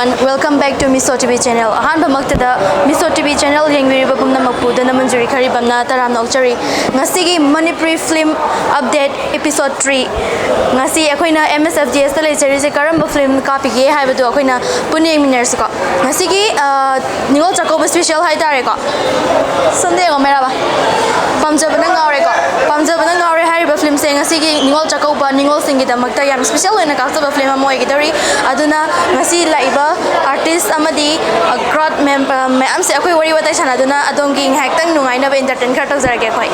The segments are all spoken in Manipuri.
everyone. Welcome back to Miso TV channel. Ahan bamaktada Miso TV channel yengwiriba pumna makpuda na manjuri karibamna taram nokchari. Ngasigi Manipuri film update episode 3. Ngasi akoina MSFDS ta leichari se karamba film copy ge haibadu akoina punni miners ko. Ngasigi ningol chakoba special hai tare ko. Sunday ko mera ba. Pamjabana ngawre ko. Pamjabana ngawre haiba film se ngasigi ningol chakoba ningol singi da makta yam special oina ka film mo igidari aduna ngasi laiba artist amadi crowd member am se akoi wari watai sana aduna adongi haktang nungai na entertain kar tok jarage khoi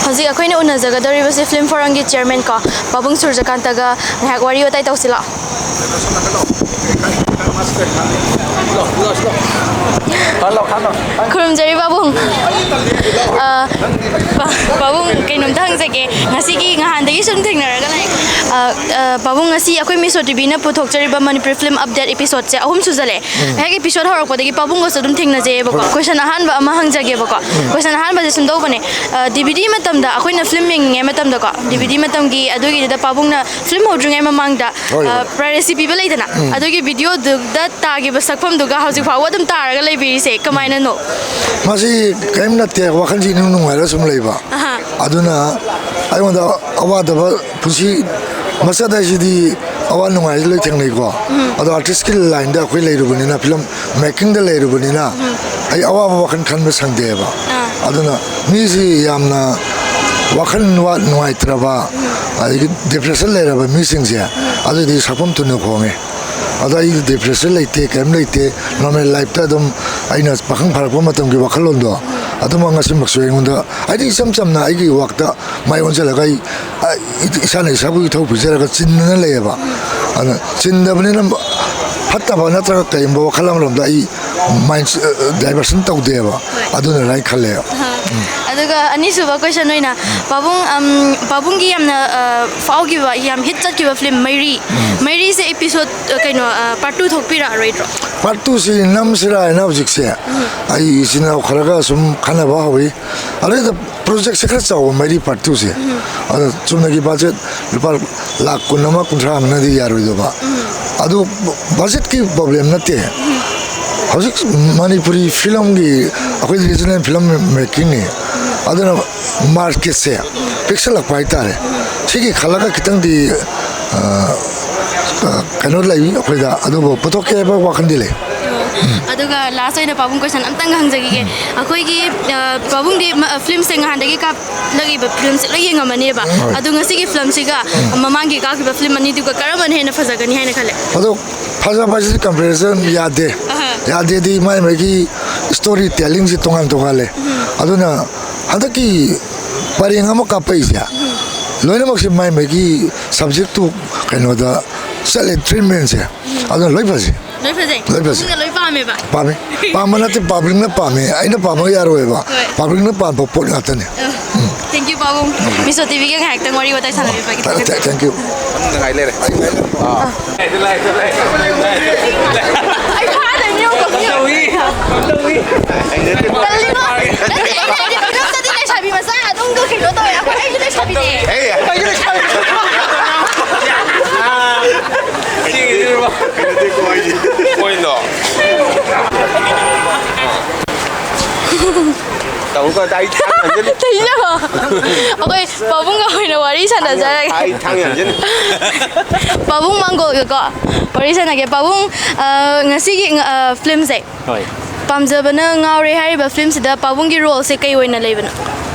haji akoi ne una jaga dari base film forum gi chairman ka babung surjakanta ga hak wari watai tausila kurum jari babung babung kainum dang jage ngasi gi ngahan dagi sum thengna ga babung ngasi akoi Miso TV na puthok jari ba Manipuri film update episode se ahum sujale hek episode horok podagi babung go sudum thengna je bako question ahan ba ama hang jage bako question ahan ba je sum do bane DVD matam da akoi na film ming nge matam da ko DVD matam gi adogi da babung na film hodrung ema mang da privacy people leidana adogi video da tagi ba sakpham duga hauji phawa dum taraga lebi se kamaina no masi kaim na te wakhan ji nu ngai ra sum leiba aduna ai wanda awada ba pusi masada ji di awan ngai le theng nei ko ado artist skill line da khoi lei rubuni na film making da lei rubuni na ai awa ba wakhan khan ba sang de ba aduna mi ji yamna wakhan wa ngai tra ba ai depression le ra ba mi sing ja ado di sapam tu no khome ada I depression leite kem leite normal life ta dum aina pakhang pharak matam gi wakhalon do aduma ngasim makso engunda ai sam sam na ai gi wakta mai on jala gai isa ne sabu thau bujara ga chinna leba ana chinda bane na hatta ba na tra kai mbo khalam rom da I mind diversion tau deba aduna rai khale aduga anisuba question oina babung gi yamna fau gi ba yam hit chat gi ba film Mairi se episode kaino part 2 thokpira roidro part 2 si nam sira na object se ai sina kharaga sum khana ba hoyi are the project se khara chaw Mairi part 2 se ada chumna gi budget lupa lakh kunama kunthra na di yaro do ba adu budget ki problem na te hojik Manipuri film gi akoi regional film making ni aduna market se pixel ak pai tare sigi khalaga kitang di kano lai akoi da adu potoke ba wakhan dile aduga last oina babung question amtang hangjagi ge akoi gi babung di film sing handagi ka lagi ba film se lagi ngamane ba adu ngasi gi film siga mamangi ka ki ba film ani du ka karaman hena phajagani haina khale adu phaja phaji comparison yade di mai gi story telling ji tongan tongale aduna hadaki paringamo ka paisa loina mak mai gi subject to kano da sale treatment se aduna loi phaji loi pame ba pame pamana te public na pame aina pamo yaro ba public na pam pot ngata ne thank you babung Miso TV ge hak tang wari watai sana ba thank you ngai le ai pha de nyu ko Doi sabi masa adung ko kilo to ya ai le sabi ne tao có tay thang rồi chứ thấy chưa ok babung ga hoina wari sana jara tay thang rồi chứ babung mango ko wari sana ge babung ngasi gi film se pamjabana ngaure hariba film sida babung gi role se kai oina leibana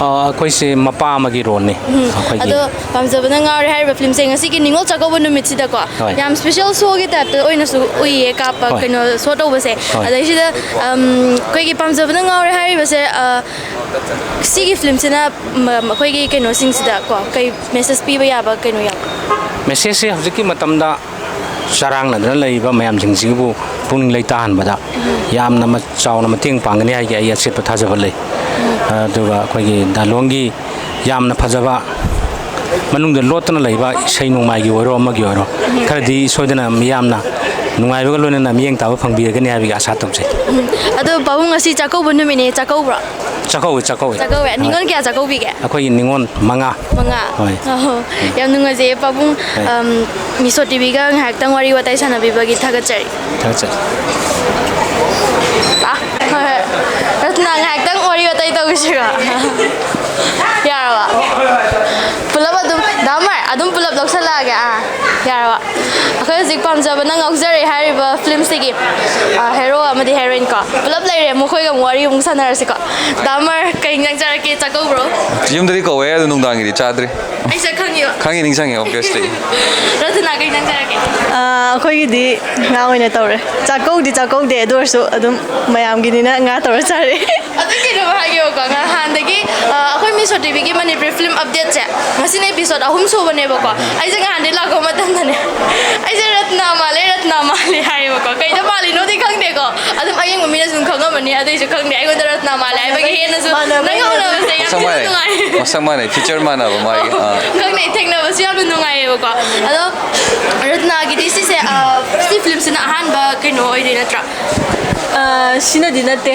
ꯑꯩꯈꯣꯏ ꯁꯦ ꯃꯄꯥ ꯑꯃꯒꯤ ꯔꯣꯜꯅꯤ ꯑꯩꯈꯣꯏꯒꯤ ꯑꯗꯣ ꯄꯥꯝꯖꯕꯅ ꯉꯥꯎꯔꯦ ꯍꯥꯏꯔꯤꯕ ꯐꯤꯂꯝꯁꯦ ꯉꯁꯤꯒꯤ ꯅꯤꯡꯉꯣꯜ ꯆꯥꯛꯀꯧꯕ ꯅꯨꯃꯤꯠꯁꯤꯗꯀꯣ ꯌꯥꯝ ꯁ꯭ꯄꯦꯁꯤꯌꯦꯜ ꯁꯣꯒꯤ ꯇꯥꯏꯞꯇ ꯑꯣꯏꯅꯁꯨ ꯎꯏꯌꯦ ꯀꯥꯞꯄ ꯀꯩꯅꯣ ꯁꯣ ꯇꯧꯕꯁꯦ ꯑꯗꯩꯁꯤꯗ ꯑꯩꯈꯣꯏꯒꯤ ꯄꯥꯝꯖꯕꯅ ꯉꯥꯎꯔꯦ ꯍꯥꯏꯔꯤꯕꯁꯦ ꯁꯤꯒꯤ ꯐꯤꯂꯝꯁꯤꯅ ꯑꯩꯈꯣꯏꯒꯤ ꯀꯩꯅꯣꯁꯤꯡꯁꯤꯗꯀꯣ ꯀꯩ ꯃꯦꯁꯦꯖ ꯄꯤꯕ ꯌꯥꯕ ꯀꯩꯅꯣ ꯌꯥꯕ ꯃꯦꯁꯦꯖꯁꯦ ꯍꯧꯖꯤꯛꯀꯤ ꯃꯇꯝꯗ ꯆꯔꯥꯡꯅꯗꯅ ꯂꯩꯔꯤꯕ ꯃꯌꯥꯝꯁꯤꯡꯁꯤꯕꯨ ꯄꯨꯛꯅꯤꯡ ꯂꯩꯇꯥꯍꯟꯕꯗ ꯌꯥꯝꯅ ꯆꯥꯎꯅ ꯃꯇꯦꯡ ꯄꯥꯡꯒꯅꯤ ꯍꯥꯏꯒꯤ ꯑꯩ ꯑꯆꯦꯠꯄ ꯊꯥꯖꯕ ꯂꯩ ꯑꯗꯨꯒ ꯑꯩꯈꯣꯏꯒꯤ ꯗꯥꯂꯣꯡꯒꯤ ꯌꯥꯝꯅ ꯐꯖꯕ ꯃꯅꯨꯡꯗ ꯂꯣꯠꯇꯅ ꯂꯩꯕ ꯏꯁꯩ ꯅꯣꯡꯃꯥꯏꯒꯤ ꯑꯣꯏꯔꯣ ꯑꯃꯒꯤ ꯑꯣꯏꯔꯣ ꯈꯔꯗꯤ ꯁꯣꯏꯗꯅ ꯃꯤꯌꯥꯝꯅ ꯅꯨꯡꯉꯥꯏꯕꯒ ꯂꯣꯏꯅꯅ ꯃꯤꯠꯌꯦꯡ ꯇꯥꯕ ꯐꯪꯕꯤꯔꯒꯅꯤ ꯍꯥꯏꯕꯒꯤ ꯑꯁꯥ ꯇꯧꯖꯩ ꯑꯗꯣ ꯄꯥꯕꯨꯡ ꯉꯁꯤ ꯆꯥꯛꯀꯧꯕ ꯅꯨꯃꯤꯠꯅꯦ ꯆꯥꯛꯀꯧꯕ꯭ꯔꯣ ꯆꯥꯛꯀꯧꯋꯤ ꯆꯥꯛꯀꯧꯋꯦ ꯅꯤꯉꯣꯜ ꯀꯌꯥ ꯆꯥꯛꯀꯧꯕꯤꯒꯦ ꯑꯩꯈꯣꯏꯒꯤ ꯅꯤꯉꯣꯜ 5 ꯍꯣꯏ ꯌꯥꯝ ꯅꯨꯡꯉꯥꯏꯖꯩ ꯄꯥꯕꯨꯡ ꯃꯤꯁꯣ ꯇꯤꯚꯤꯒ ꯉꯥꯏꯍꯥꯛꯇꯪ ꯋꯥꯔꯤ ꯋꯥꯇꯥꯏ ꯁꯥꯟꯅꯕꯤꯕꯒꯤ ꯊꯥꯒꯠꯆꯔꯤ ꯊꯥꯒꯠꯆꯔꯤ ꯍꯣꯏ ꯔꯠꯅꯥ ꯉꯥꯏꯍꯥꯛꯇꯪ ꯋꯥꯔꯤ ꯋꯥꯇꯥꯏ ꯇꯧꯁꯤꯔꯣ ꯌꯥꯔꯕ ꯄꯨꯂꯞ ꯑꯗꯨꯝ ꯗꯥꯃꯔ ꯑꯗꯨꯝ ꯄꯨꯂꯞ ꯂꯧꯁꯜꯂꯛꯑꯒꯦ ꯌꯥꯔꯕ ꯑꯩꯈꯣꯏ ꯍꯧꯖꯤꯛ ꯄꯥꯝꯖꯕꯅ ꯉꯥꯎꯖꯔꯦ ꯍꯥꯏꯔꯤꯕ ꯐꯤꯂꯝꯁꯤꯒꯤ ꯍꯦꯔꯣ ꯑꯃꯗꯤ ꯍꯦꯔꯣꯏꯟ ꯀꯣ ꯄꯨꯂꯞ ꯂꯩꯔꯦ ꯃꯈꯣꯏꯒ ꯑꯃꯨꯛ ꯋꯥꯔꯤ ꯑꯃꯨꯛ ꯁꯥꯟꯅꯔꯁꯤꯀꯣ ꯗꯥꯃꯔ ꯀꯩ ꯏꯟꯖꯥꯡ ꯆꯥꯔꯛꯀꯦ ꯆꯥꯛꯀꯧꯕ꯭ꯔꯣ ꯌꯨꯝꯗꯗꯤ ꯀꯧꯋꯦ ꯑꯗꯨ ꯅꯨꯡꯗꯥꯡꯒꯤꯗꯤ ꯆꯥꯗ꯭ꯔꯤ ꯑꯩꯁꯦ ꯈꯪꯉꯤꯕ ꯈꯪꯉꯤ ꯅꯤꯡꯁꯪꯉꯤ ꯑꯣꯕꯚꯤꯌꯁꯂꯤ ꯔꯠꯅꯥ ꯀꯩ ꯏꯟꯖꯥꯡ ꯆꯥꯔꯛꯀꯦ ꯑꯩꯈꯣꯏꯒꯤꯗꯤ ꯉꯥ ꯑꯣꯏꯅ ꯇꯧꯔꯦ ꯆꯥꯛꯀꯧꯗꯦ ꯑꯗꯨ ꯑꯣꯏꯔꯁꯨ ꯑꯗꯨꯝ ꯃꯌꯥꯝꯒꯤꯅꯤꯅ ꯉꯥ ꯇꯧꯔ ꯆꯥꯔꯦ ꯑꯗꯨ ꯀꯩꯅꯣꯝ ꯍꯥꯏꯒꯦꯕꯀꯣ ꯅꯍꯥꯟꯗꯒꯤ ꯑꯩꯈꯣꯏ ꯃꯤꯁꯣ ꯇꯤꯚꯤꯒꯤ ꯃꯅꯤꯄꯨꯔꯤ ꯐꯤꯂꯝ ꯑꯞꯗꯦꯠꯁꯦ ꯉꯁꯤꯅ ꯑꯦꯄꯤꯁꯣꯗ 3 ꯁꯨꯕꯅꯦꯕꯀꯣ ꯑꯩꯁꯦ ꯉꯍꯥꯟꯗꯒꯤ ꯂꯥꯛꯄ ꯃꯇꯝꯗꯅꯦ ꯑꯩꯁꯦ ꯔꯠꯅꯥ ꯃꯥꯜꯂꯦ ꯍꯥꯏꯌꯦꯕꯀꯣ ꯀꯩꯗ ꯃꯥꯜꯂꯤꯅꯣꯗꯤ ꯈꯪꯗꯦꯀꯣ ꯑꯗꯨꯝ ꯑꯌꯦꯡꯕ ꯃꯤꯅꯁꯨ ꯑꯗꯨꯝ ꯈꯪꯉꯝꯃꯅꯤ ꯑꯗꯨꯏꯁꯨ ꯈꯪꯗꯦ ꯑꯩꯉꯣꯟꯗ ꯔꯠꯅꯥ ꯃꯥꯜꯂꯦ ꯍꯥꯏꯕꯒꯤ ꯍꯦꯟꯅꯁꯨ ꯅꯪꯍꯧꯅꯕꯁꯦ ꯌꯥꯝ ꯊꯤꯅ ꯅꯨꯡꯉꯥꯏ ꯃꯁꯛ ꯃꯥꯟꯅꯩ ꯐꯤꯆꯔ ꯃꯥꯟꯅꯕ ꯃꯥꯒꯤ ꯈꯪꯗꯦ ꯊꯦꯡꯅꯕꯁꯨ ꯌꯥꯝꯅ ꯅꯨꯡꯉꯥꯏꯌꯦꯕꯀꯣ ꯑꯗꯣ ꯔꯠꯅꯥꯒꯤꯗꯤ ꯁꯤꯁꯦ ꯁꯤ ꯐꯤꯂꯝꯁꯤꯅ ꯑꯍꯥꯟꯕ ꯀꯩꯅꯣ ꯑꯣꯏꯗꯣꯏ ꯅꯠꯇ꯭ꯔꯥ ꯁꯤꯅꯗꯤ ꯅꯠꯇꯦ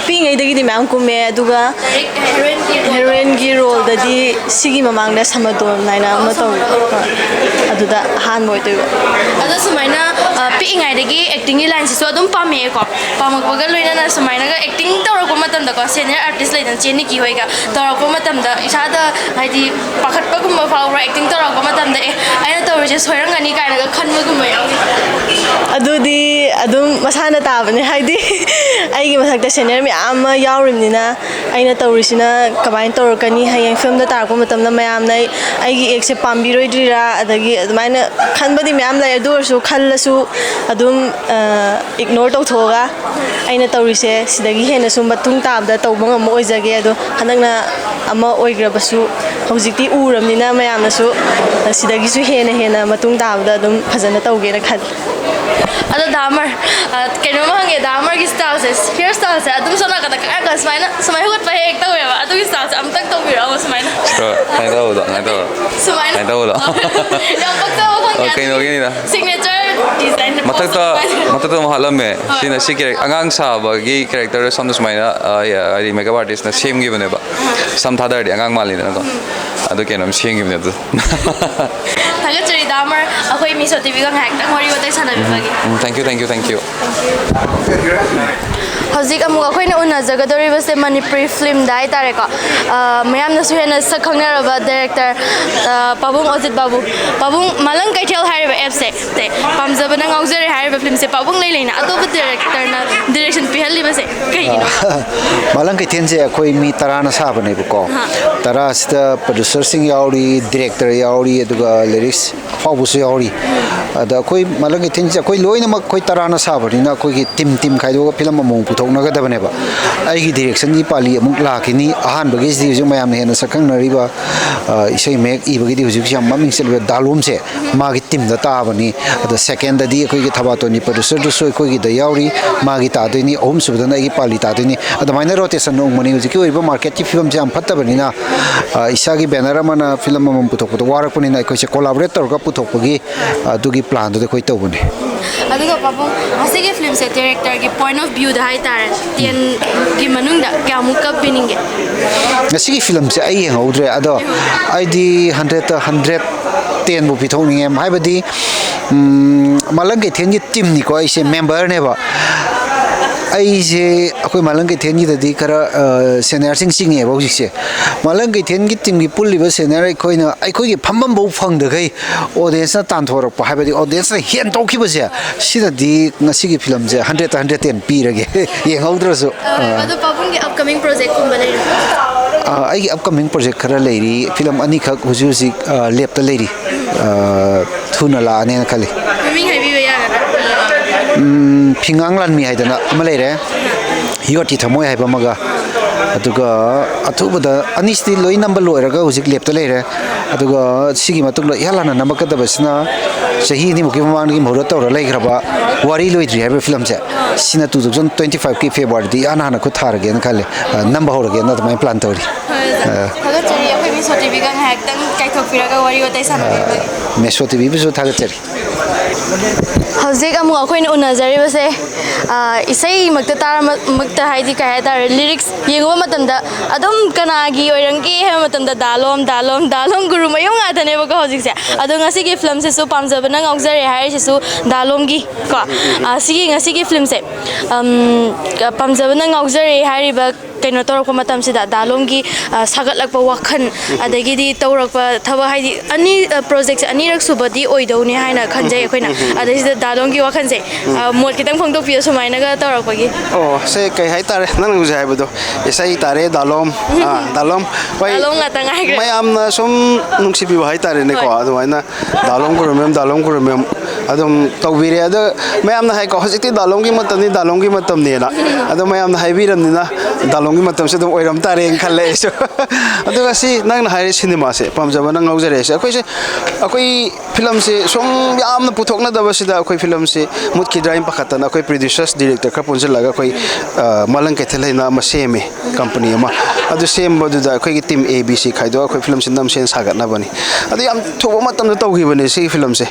ꯄꯤꯛꯏꯉꯩꯗꯒꯤꯗꯤ ꯃꯌꯥꯝ ꯀꯨꯝꯃꯦ ꯑꯗꯨꯒ ꯍꯦꯔꯣꯏꯟꯒꯤ ꯔꯣꯜꯗꯗꯤ ꯁꯤꯒꯤ ꯃꯃꯥꯡꯗ ꯁꯃꯗꯣꯟ ꯍꯥꯏꯅ ꯑꯃ ꯇꯧꯋꯤ ꯑꯗꯨꯗ ꯑꯍꯥꯟꯕ ꯑꯣꯏꯗꯣꯏꯕ ꯑꯗꯣ ꯁꯨꯃꯥꯏꯅ ꯄꯤꯛꯏꯉꯩꯗꯒꯤ ꯑꯦꯛꯇꯤꯡꯒꯤ ꯂꯥꯏꯟꯁꯤꯁꯨ ꯑꯗꯨꯝ ꯄꯥꯝꯃꯛꯑꯦꯀꯣ ꯄꯥꯝꯃꯛꯄꯒ ꯂꯣꯏꯅꯅ ꯁꯨꯃꯥꯏꯅꯒ ꯑꯦꯛꯇꯤꯡ ꯇꯧꯔꯛꯄ ꯃꯇꯝꯗꯀꯣ ꯁꯦꯅꯤꯌꯔ ꯑꯥꯔꯇꯤꯁ ꯂꯩꯗꯅ ꯆꯦꯅꯤꯀꯤ ꯍꯣꯏꯒ ꯇꯧꯔꯛꯄ ꯃꯇꯝꯗ ꯏꯁꯥꯗ ꯍꯥꯏꯗꯤ ꯄꯥꯈꯠꯄꯒꯨꯝꯕ ꯐꯥꯎꯕ꯭ꯔꯥ ꯑꯦꯛꯇꯤꯡ ꯇꯧꯔꯛꯄ ꯃꯇꯝꯗ ꯑꯩꯅ ꯇꯧꯔꯤꯁꯦ ꯁꯣꯏꯔꯝꯒꯅꯤ ꯀꯥꯏꯅꯒ ꯈꯟꯕꯒꯨꯝꯕ ꯌꯥꯎꯏ ꯑꯗꯨꯗꯤ ꯑꯗꯨꯝ ꯃꯁꯥꯅ ꯇꯥꯕꯅꯦ ꯍꯥꯏꯗꯤ ꯑꯩꯒꯤ ꯃꯊꯛꯇ ꯁꯦꯅꯤꯌꯔ ꯃꯌꯥꯝ ꯑꯃ ꯌꯥꯎꯔꯤꯕꯅꯤ나 ꯑꯩꯅ ꯇꯧꯔꯤꯁꯤꯅ ꯀꯃꯥꯏꯅ ꯇꯧꯔꯛꯀꯅꯤ ꯍꯌꯦꯡ ꯐꯤꯂꯝꯗ ꯇꯥꯔꯛꯄ ꯃꯇꯝꯗ ꯃꯌꯥꯝꯅ ꯑꯩꯒꯤ ꯑꯦꯛꯁꯦ ꯄꯥꯝꯕꯤꯔꯣꯏꯗ꯭ꯔꯤꯔꯥ ꯑꯗꯒꯤ ꯑꯗꯨꯃꯥꯏꯅ ꯈꯟꯕꯗꯤ ꯃꯌꯥꯝ ꯂꯩ ꯑꯗꯨ ꯑꯣꯏꯔꯁꯨ ꯈꯜꯂꯁꯨ ꯑꯗꯨꯝ ꯏꯒꯅꯣꯔ ꯇꯧꯊꯣꯛꯑꯒ ꯑꯩꯅ ꯇꯧꯔꯤꯁꯦ ꯁꯤꯗꯒꯤ ꯍꯦꯟꯅꯁꯨ ꯃꯇꯨꯡ ꯇꯥꯕꯗ ꯇꯧꯕ ꯉꯝꯕ ꯑꯣꯏꯖꯒꯦ ꯑꯗꯣ ꯍꯟꯗꯛꯅ ꯑꯃ ꯑꯣꯏꯈ꯭ꯔꯕꯁꯨ ꯍꯧꯖꯤꯛꯇꯤ ꯎꯔꯕꯅꯤꯅ ꯃꯌꯥꯝꯅꯁꯨ ꯁꯤꯗꯒꯤꯁꯨ ꯍꯦꯟꯅ ꯃꯇꯨꯡ ꯇꯥꯕꯗ ꯑꯗꯨꯝ ꯐꯖꯅ ꯇꯧꯒꯦꯅ ꯈꯜꯂꯤ ꯑꯗꯣ ꯗꯥꯃꯔ ꯀꯩꯅꯣꯝ ꯍꯪꯒꯦ ꯗꯥꯃꯔꯒꯤ ꯁ꯭ꯇꯥꯏꯜꯁꯦ ꯍꯤꯌꯔ ꯁ꯭ꯇꯥꯏꯜꯁꯦ ꯑꯗꯨꯝ ꯁꯣꯝꯅꯥꯀꯟꯗ ꯈꯔ ꯁꯨꯃꯥꯏꯅ ꯍꯧꯒꯠꯄ ꯍꯦꯛ ꯇꯧꯋꯦꯕ ꯑꯗꯨꯒꯤ ꯁ꯭ꯇꯥꯏꯜꯁꯦ ꯑꯝꯇꯪ ꯇꯧꯕꯤꯔꯛꯑꯣ ꯁꯨꯃꯥꯏꯅ ꯁꯨꯃꯥꯏꯅ ꯌꯥꯝ ꯄꯛꯆꯕ ꯈꯪꯗꯦ ꯀꯩꯅꯣꯒꯤꯅꯤꯗ ꯁꯤꯒꯅꯦꯆꯔ ꯗꯤꯖꯥꯏꯟ ꯃꯊꯛꯇ ꯑꯃꯨꯛ ꯍꯥꯠꯂꯝꯃꯦ ꯁꯤꯅ ꯁꯤ ꯑꯉꯥꯡ ꯁꯥꯕꯒꯤ ꯀꯦꯔꯦꯛꯇꯔ ꯁꯣꯝꯗ ꯁꯨꯃꯥꯏꯅ ꯍꯥꯏꯗꯤ ꯃꯦꯀꯞ ꯑꯥꯔꯇꯤꯁꯅ ꯁꯦꯝꯈꯤꯕꯅꯦꯕ ꯁꯝ ꯊꯥꯗꯔꯗꯤ ꯑꯉꯥꯡ ꯃꯥꯜꯂꯤꯗꯅꯀꯣ ꯑꯗꯨ ꯀꯩꯅꯣꯝ ꯁꯦꯝꯈꯤꯕꯅꯦ ꯑꯗꯨ ꯊꯥꯒꯠꯆꯔꯤ ꯗꯥꯃꯔ ꯑꯩꯈꯣꯏ ꯃꯤꯁꯣ ꯇꯤꯚꯤꯒ ꯉꯥꯏꯍꯥꯛꯇꯪ ꯋꯥꯔꯤ ꯋꯥꯇꯥꯏ ꯁꯥꯟꯅꯕꯤꯕꯒꯤ ꯊꯦꯡꯛ ꯌꯨ ꯍꯧꯖꯤꯛ ꯑꯃꯨꯛ ꯑꯩꯈꯣꯏꯅ ꯎꯅꯖꯒꯗꯧꯔꯤꯕꯁꯦ ꯃꯅꯤꯄꯨꯔꯤ ꯐꯤꯂꯝꯗ ꯍꯥꯏꯇꯥꯔꯦꯀꯣ ꯃꯌꯥꯝꯅꯁꯨ ꯍꯦꯟꯅ ꯁꯛ ꯈꯪꯅꯔꯕ ꯗꯥꯏꯔꯦꯛꯇꯔ ꯄꯥꯕꯨꯡ ꯑꯣꯖꯤꯠ ꯄꯥꯕꯨꯡ ꯃꯥꯂꯪ ꯀꯩꯊꯦꯜ ꯍꯥꯏꯔꯤꯕ ꯑꯦꯞꯁꯦ ꯄꯥꯝꯖꯕꯅ ꯉꯥꯎꯖꯔꯦ ꯍꯥꯏꯔꯤꯕ ꯐꯤꯂꯝꯁꯦ ꯄꯥꯕꯨꯡ ꯂꯩꯅ ꯑꯇꯣꯞꯄ ꯗꯥꯏꯔꯦꯛꯇꯔꯅ ꯗꯤꯔꯦꯛꯁꯟ ꯄꯤꯍꯜꯂꯤꯕꯁꯦ ꯀꯩꯒꯤꯅꯣ ꯃꯥꯂꯪ ꯀꯩꯊꯦꯜꯁꯦ ꯑꯩꯈꯣꯏ ꯃꯤ 10ꯅ ꯁꯥꯕꯅꯦꯕꯀꯣ 10ꯁꯤꯗ ꯄ꯭ꯔꯣꯗ꯭ꯌꯨꯁꯔꯁꯤꯡ ꯌꯥꯎꯔꯤ ꯗꯤꯔꯦꯛꯇꯔ ꯌꯥꯎꯔꯤ ꯑꯗꯨꯒ ꯂꯤꯔꯤꯛꯁ ꯑꯐꯥꯎꯕꯁꯨ ꯌꯥꯎꯔꯤ ꯑꯗ ꯑꯩꯈꯣꯏ ꯃꯥꯂꯪ ꯀꯩꯊꯦꯜꯁꯦ ꯑꯩꯈꯣꯏ ꯂꯣꯏꯅꯃꯛ ꯑꯩꯈꯣꯏ 10ꯅ ꯁꯥꯕꯅꯤꯅ ꯑꯩꯈꯣꯏꯒꯤ ꯇꯤꯝ ꯈꯥꯏꯗꯣꯛꯑꯒ ꯐꯤꯂꯝ ꯑꯃꯃꯨꯛ ꯄꯨꯊꯣꯛꯅꯒꯗꯕꯅꯦꯕ ꯑꯩꯒꯤ ꯗꯤꯔꯦꯛꯁꯟꯒꯤ ꯄꯥꯂꯤ ꯑꯃꯨꯛ ꯂꯥꯛꯈꯤꯅꯤ ꯑꯍꯥꯟꯕꯒꯤꯁꯤꯗꯤ ꯍꯧꯖꯤꯛ ꯃꯌꯥꯝꯅ ꯍꯦꯟꯅ ꯁꯛꯈꯪꯅꯔꯤꯕ ꯏꯁꯩ ꯃꯌꯦꯛ ꯏꯕꯒꯤꯗꯤ ꯍꯧꯖꯤꯛ ꯌꯥꯝ ꯃꯃꯤꯡ ꯆꯠꯂꯤꯕ ꯗꯥꯂꯣꯝꯁꯦ ꯃꯥꯒꯤ ꯇꯤꯝꯗ ꯇꯥꯕꯅꯤ ꯑꯗ ꯁꯦꯀꯦꯟꯗꯗꯤ ꯑꯩꯈꯣꯏꯒꯤ ꯊꯕꯥꯇꯣꯟꯒꯤ ꯄ꯭ꯔꯣꯗ꯭ꯌꯨꯁꯔꯗꯨꯁꯨ ꯑꯩꯈꯣꯏꯒꯤꯗ ꯌꯥꯎꯔꯤ ꯃꯥꯒꯤ ꯇꯥꯗꯣꯏꯅꯤ ꯑꯍꯨꯝꯁꯨꯕꯗꯅ ꯑꯩꯒꯤ ꯄꯥꯂꯤ ꯇꯥꯗꯣꯏꯅꯤ ꯑꯗꯨꯃꯥꯏꯅ ꯔꯣꯇꯦꯁꯟ ꯅꯣꯡꯃꯅꯤ ꯍꯧꯖꯤꯛꯀꯤ ꯑꯣꯏꯔꯤꯕ ꯃꯥꯔꯀꯦꯠꯀꯤ ꯐꯤꯕꯝꯁꯦ ꯌꯥꯝ ꯐꯠꯇꯕꯅꯤꯅ ꯏꯁꯥꯒꯤ ꯕꯦꯅꯔ ꯑꯃꯅ ꯐꯤꯂꯝ ꯑꯃꯃꯝ ꯄꯨꯊꯣꯛꯄꯗ ꯋꯥꯔꯛꯄꯅꯤꯅ ꯑꯩꯈꯣꯏꯁꯦ ꯀꯣꯂꯥꯕꯣꯔꯦꯠ ꯇꯧꯔꯒ ꯄꯨꯊꯣꯛꯄꯒꯤ ꯑꯗꯨꯒꯤ ꯄ꯭ꯂꯥꯟꯗꯨꯗ ꯑꯩꯈꯣꯏ ꯇꯧꯕꯅꯤ ꯑꯗꯨꯒ ꯄꯥꯕꯨꯡ ꯃꯁꯤꯒꯤ ꯐꯤꯂꯝꯁꯦ ꯗꯥꯏꯔꯦꯛꯇꯔꯒꯤ ꯄꯣꯏꯟ ꯑꯣꯐ ꯚ꯭ꯌꯨꯗ ꯍꯥꯏꯇꯥꯔꯦ 10ꯒꯤ ꯃꯅꯨꯡꯗ ꯀꯌꯥꯃꯨꯛꯀ ꯄꯤꯅꯤꯡꯒꯦ ꯉꯁꯤꯒꯤ ꯐꯤꯂꯝꯁꯦ ꯑꯩ ꯌꯦꯡꯍꯧꯗ꯭ರೆ ꯑꯗꯣ ꯑꯩꯗꯤ 100ꯇ 100 10ꯕꯨ ꯄꯤꯊꯣꯛꯅꯤꯡꯉꯦ ꯍꯥꯏꯕꯗꯤ ꯃꯥꯂꯪ ꯀꯩꯊꯦꯜꯒꯤ ꯇꯤꯝꯅꯤꯀꯣ ꯑꯩꯁꯦ ꯃꯦꯝꯕꯔꯅꯦꯕ ꯑꯩꯁꯦ ꯑꯩꯈꯣꯏ ꯃꯥꯂꯪ ꯀꯩꯊꯦꯜꯒꯤꯗꯗꯤ ꯈꯔ ꯁꯦꯅꯤꯌꯔꯁꯤꯡ ꯆꯤꯡꯉꯦꯕ ꯍꯧꯖꯤꯛꯁꯦ ꯃꯥꯂꯪ ꯀꯩꯊꯦꯜꯒꯤ ꯇꯤꯝꯒꯤ ꯄꯨꯜꯂꯤꯕ ꯁꯦꯅꯤꯌꯔ ꯑꯩꯈꯣꯏꯒꯤ ꯐꯝꯐꯝꯐꯥꯎ ꯐꯪꯗꯈꯩ ꯑꯣꯗꯤꯌꯟꯁꯅ ꯇꯥꯟꯊꯣꯔꯛꯄ ꯍꯥꯏꯕꯗꯤ ꯑꯣꯗꯤꯌꯟꯁꯅ ꯍꯦꯟꯗꯣꯛꯈꯤꯕꯁꯦ ꯁꯤꯅꯗꯤ ꯉꯁꯤꯒꯤ ꯐꯤꯂꯝꯁꯦ 100ꯇ 110 ꯄꯤꯔꯒꯦ ꯌꯦꯡꯍꯧꯗ꯭ꯔꯁꯨ ꯑꯗꯣ ꯄꯥꯕꯨꯡꯒꯤ ꯑꯞꯀꯃꯤꯡ ꯄ꯭ꯔꯣꯖꯦꯛꯀꯨꯝꯕ ꯂꯩꯔꯤꯕ꯭ꯔꯥ ꯑꯩꯒꯤ ꯑꯞꯀꯃꯤꯡ ꯄ꯭ꯔꯣꯖꯦꯛ ꯈꯔ ꯂꯩꯔꯤ ꯐꯤꯂꯝ ꯑꯅꯤꯈꯛ ꯍꯧꯖꯤꯛ ꯂꯦꯞꯇ ꯂꯩꯔꯤ ꯊꯨꯅ ꯂꯥꯛꯑꯅꯦꯅ ꯈꯜꯂꯤ ꯃꯃꯤꯡ ꯍꯥꯏꯕꯤꯕ ꯌꯥꯒꯗ꯭ꯔꯥ ꯐꯤꯉꯥꯡ ꯂꯥꯟꯃꯤ ꯍꯥꯏꯗꯅ ꯑꯃ ꯂꯩꯔꯦ ꯌꯣꯠꯀꯤ ꯊꯃꯣꯏ ꯍꯥꯏꯕ ꯑꯃꯒ ꯑꯗꯨꯒ ꯑꯊꯨꯕꯗ ꯑꯅꯤꯁꯤꯗꯤ ꯂꯣꯏ ꯅꯝꯕ ꯂꯣꯏꯔꯒ ꯍꯧꯖꯤꯛ ꯂꯦꯞꯇ ꯂꯩꯔꯦ ꯑꯗꯨꯒ ꯁꯤꯒꯤ ꯃꯇꯨꯡꯗ ꯏꯍꯥꯟ ꯍꯥꯟꯅ ꯅꯝꯃꯛꯀꯗꯕꯁꯤꯅ ꯆꯍꯤ 2ꯃꯨꯛꯀꯤ ꯃꯃꯥꯡꯗꯒꯤ ꯃꯨꯍꯨꯔꯠ ꯇꯧꯔ ꯂꯩꯈ꯭ꯔꯕ ꯋꯥꯔꯤ ꯂꯣꯏꯗ꯭ꯔꯤ ꯍꯥꯏꯕ ꯐꯤꯂꯝꯁꯦ ꯁꯤꯅ 2025ꯀꯤ ꯐꯦꯕ꯭ꯋꯥꯔꯤꯗꯤ ꯏꯍꯥꯟ ꯍꯥꯟꯅ ꯈꯨꯠ ꯊꯥꯔꯒꯦꯅ ꯈꯜꯂꯦ ꯅꯝꯕ ꯍꯧꯔꯒꯦꯅ ꯑꯗꯨꯃꯥꯏꯅ ꯄ꯭ꯂꯥꯟ ꯇꯧꯔꯤ ꯊꯥꯒꯠꯆꯔꯤ ꯑꯩꯈꯣꯏ Miso TV-ga ngayaktang kaithokpiraga wari watai sanabibagi. Meso TV bisu thagatsari. Hꯧꯖꯤꯛ ꯑꯃꯨꯛ ꯑꯩꯈꯣꯏꯅ ꯎꯅꯖꯔꯤꯕꯁꯦ ꯏꯁꯩ ꯃꯛꯇ ꯇꯥꯔꯃꯛꯇ ꯍꯥꯏꯗꯤ ꯀꯩ ꯍꯥꯏꯇꯥꯔꯦ ꯂꯤꯔꯤꯛꯁ ꯌꯦꯡꯉꯨꯕ ꯃꯇꯝꯗ ꯑꯗꯨꯝ ꯀꯅꯥꯒꯤ ꯑꯣꯏꯔꯝꯒꯦ ꯍꯥꯏꯕ ꯃꯇꯝꯗ ꯗꯥꯂꯣꯝ ꯒꯨꯔꯨ ꯃꯌꯨꯝ ꯉꯥꯛꯇꯅꯦꯕꯀꯣ ꯍꯧꯖꯤꯛꯁꯦ ꯑꯗꯣ ꯉꯁꯤꯒꯤ ꯐꯤꯂꯝꯁꯤꯁꯨ ꯄꯥꯝꯖꯕꯅ ꯉꯥꯎꯖꯔꯦ ꯍꯥꯏꯔꯤꯁꯤꯁꯨ ꯗꯥꯂꯣꯝꯒꯤ ꯀꯣ ꯉꯁꯤꯒꯤ ꯐꯤꯂꯝꯁꯦ ꯄꯥꯝꯖꯕꯅ ꯉꯥꯎꯖꯔꯦ ꯍꯥꯏꯔꯤꯕ ꯀꯩꯅꯣ ꯇꯧꯔꯛꯄ ꯃꯇꯝꯁꯤꯗ ꯗꯥꯂꯣꯝꯒꯤ ꯁꯥꯒꯠꯂꯛꯄ ꯋꯥꯈꯜ ꯑꯗꯒꯤꯗꯤ ꯇꯧꯔꯛꯄ ꯊꯕꯛ ꯍꯥꯏꯗꯤ ꯄ꯭ꯔꯣꯖꯦꯛꯁꯦ ꯑꯅꯤꯔꯛ ꯁꯨꯕꯗꯤ ꯑꯣꯏꯗꯧꯅꯤ ꯍꯥꯏꯅ ꯈꯟꯖꯩ ꯑꯩꯈꯣꯏꯅ ꯑꯗꯩꯁꯤꯗ ꯗꯥꯂꯣꯝꯒꯤ ꯋꯥꯈꯜꯁꯦ ꯃꯣꯠ ꯈꯤꯇꯪ ꯐꯣꯡꯗꯣꯛꯄꯤꯌꯣ ꯁꯨꯃꯥꯏꯅꯒ ꯇꯧꯔꯛꯄꯒꯤ ꯁꯦ ꯀꯩ ꯍꯥꯏꯇꯥꯔꯦ ꯅꯪꯅ ꯍꯧꯖꯤꯛ ꯍꯥꯏꯕꯗꯣ ꯏꯁꯩ ꯇꯥꯔꯦ ꯗꯥꯂꯣꯝ ꯍꯣꯏ ꯗꯥꯂꯣꯝ ꯉꯥꯛꯇ ꯉꯥꯏꯈ꯭ꯔꯦ ꯃꯌꯥꯝꯅ ꯁꯨꯝ ꯅꯨꯡꯁꯤꯕꯤꯕ ꯍꯥꯏꯇꯥꯔꯦꯅꯦꯀꯣ ꯑꯗꯨꯃꯥꯏꯅ ꯗꯥꯂꯣꯝ ꯒꯨꯔꯨꯃꯦꯝ ꯑꯗꯨꯝ ꯇꯧꯕꯤꯔꯦ ꯑꯗꯣ ꯃꯌꯥꯝꯅ ꯍꯥꯏꯀꯣ ꯍꯧꯖꯤꯛꯇꯤ ꯗꯥꯂꯣꯝꯒꯤ ꯃꯇꯝꯅꯦꯅ ꯑꯗꯣ ꯃꯌꯥꯝꯅ ꯍꯥꯏꯕꯤꯔꯕꯅꯤ나 ꯗꯥꯂꯣꯝꯒꯤ ꯃꯇꯝꯁꯦ ꯑꯗꯨꯝ ꯑꯣꯏꯔꯝ ꯇꯥꯔꯦꯅ ꯈꯜꯂꯦ ꯑꯩꯁꯨ ꯑꯗꯨꯒ ꯁꯤ ꯅꯪꯅ ꯍꯥꯏꯔꯤ ꯁꯤꯅꯦꯃꯥꯁꯦ ꯄꯥꯝꯖꯕꯅ ꯉꯥꯎꯖꯔꯦꯁꯦ ꯑꯩꯈꯣꯏ ꯐꯤꯂꯝꯁꯦ ꯁꯨꯝ ꯌꯥꯝꯅ ꯄꯨꯊꯣꯛꯅꯗꯕꯁꯤꯗ ꯑꯩꯈꯣꯏ ꯐꯤꯂꯝꯁꯦ ꯃꯨꯠꯈꯤꯗ꯭ꯔꯥ ꯍꯥꯏꯅ ꯄꯥꯈꯠꯇꯅ ꯑꯩꯈꯣꯏ ꯄ꯭ꯔꯣꯗ꯭ꯌꯨꯁꯔꯁ ꯗꯤꯔꯦꯛꯇꯔ ꯈꯔ ꯄꯨꯟꯁꯤꯜꯂꯒ ꯑꯩꯈꯣꯏ ꯃꯥꯂꯪ ꯀꯩꯊꯦꯜ ꯍꯥꯏꯅ ꯑꯃ ꯁꯦꯝꯃꯦ ꯀꯝꯄꯅꯤ ꯑꯃ ꯑꯗꯨ ꯁꯦꯝꯕꯗꯨꯗ ꯑꯩꯈꯣꯏꯒꯤ ꯇꯤꯝ ABC ꯈꯥꯏꯗꯣꯛꯑꯒ ꯑꯩꯈꯣꯏ ꯐꯤꯂꯝꯁꯦ ꯅꯝꯁꯦꯟ ꯁꯥꯒꯠꯅꯕꯅꯤ ꯑꯗꯨ ꯌꯥꯝ ꯊꯨꯕ ꯃꯇꯝꯗ ꯇꯧꯈꯤꯕꯅꯦ ꯁꯤꯒꯤ ꯐꯤꯂꯝꯁꯦ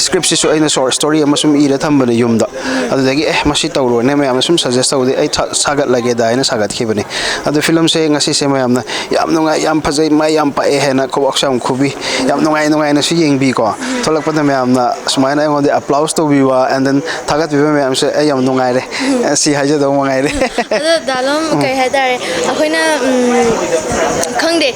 ꯁ꯭ꯀ꯭ꯔꯤꯞꯁꯤꯁꯨ ꯑꯩꯅ ꯁꯣꯔꯠ ꯁ꯭ꯇꯣꯔꯤ ꯑꯃ ꯁꯨꯝ ꯏꯔ ꯊꯝꯕꯅꯦ ꯌꯨꯝꯗ ꯑꯗꯨꯗꯒꯤ ꯃꯁꯤ ꯇꯧꯔꯣꯏꯅꯦ ꯃꯌꯥꯝꯅ ꯁꯨꯝ ꯁꯖꯦꯁ ꯇꯧꯕꯗꯤ ꯑꯩ ꯁꯥꯒꯠꯂꯒꯦꯗ ꯍꯥꯏꯅ ꯁꯥꯒꯠꯈꯤꯕꯅꯦ ꯑꯗꯨ ꯐꯤꯂꯝꯁꯦ ꯉꯁꯤꯁꯦ ꯃꯌꯥꯝꯅ ꯌꯥꯝ ꯅꯨꯡꯉꯥꯏ ꯌꯥꯝ ꯐꯖꯩ ꯃꯥꯏ ꯌꯥꯝ ꯄꯥꯛꯑꯦ ꯍꯥꯏꯅ ꯈꯨꯕꯥꯛꯁꯨ ꯌꯥꯝ ꯈꯨꯕꯤ ꯌꯥꯝ ꯅꯨꯡꯉꯥꯏꯅꯁꯨ ꯌꯦꯡꯕꯤꯀꯣ ꯊꯣꯛꯂꯛꯄꯗ ꯃꯌꯥꯝꯅ ꯁꯨꯃꯥꯏꯅ ꯑꯩꯉꯣꯟꯗ ꯑꯦꯄ꯭ꯂꯥꯎꯁ ꯇꯧꯕꯤꯕ ꯑꯦꯟ ꯗꯦꯟ ꯊꯥꯒꯠꯄꯤꯕ ꯃꯌꯥꯝꯁꯦ ꯑꯩ ꯌꯥꯝ ꯅꯨꯡꯉꯥꯏꯔꯦ ꯁꯤ ꯍꯥꯏꯖꯗꯧ ꯃꯉꯥꯏꯔꯦ ꯑꯗꯣ ꯗꯥꯂꯣꯝ ꯀꯩ ꯍꯥꯏꯇꯥꯔꯦ ꯑꯩꯈꯣꯏꯅ ꯈꯪꯗꯦ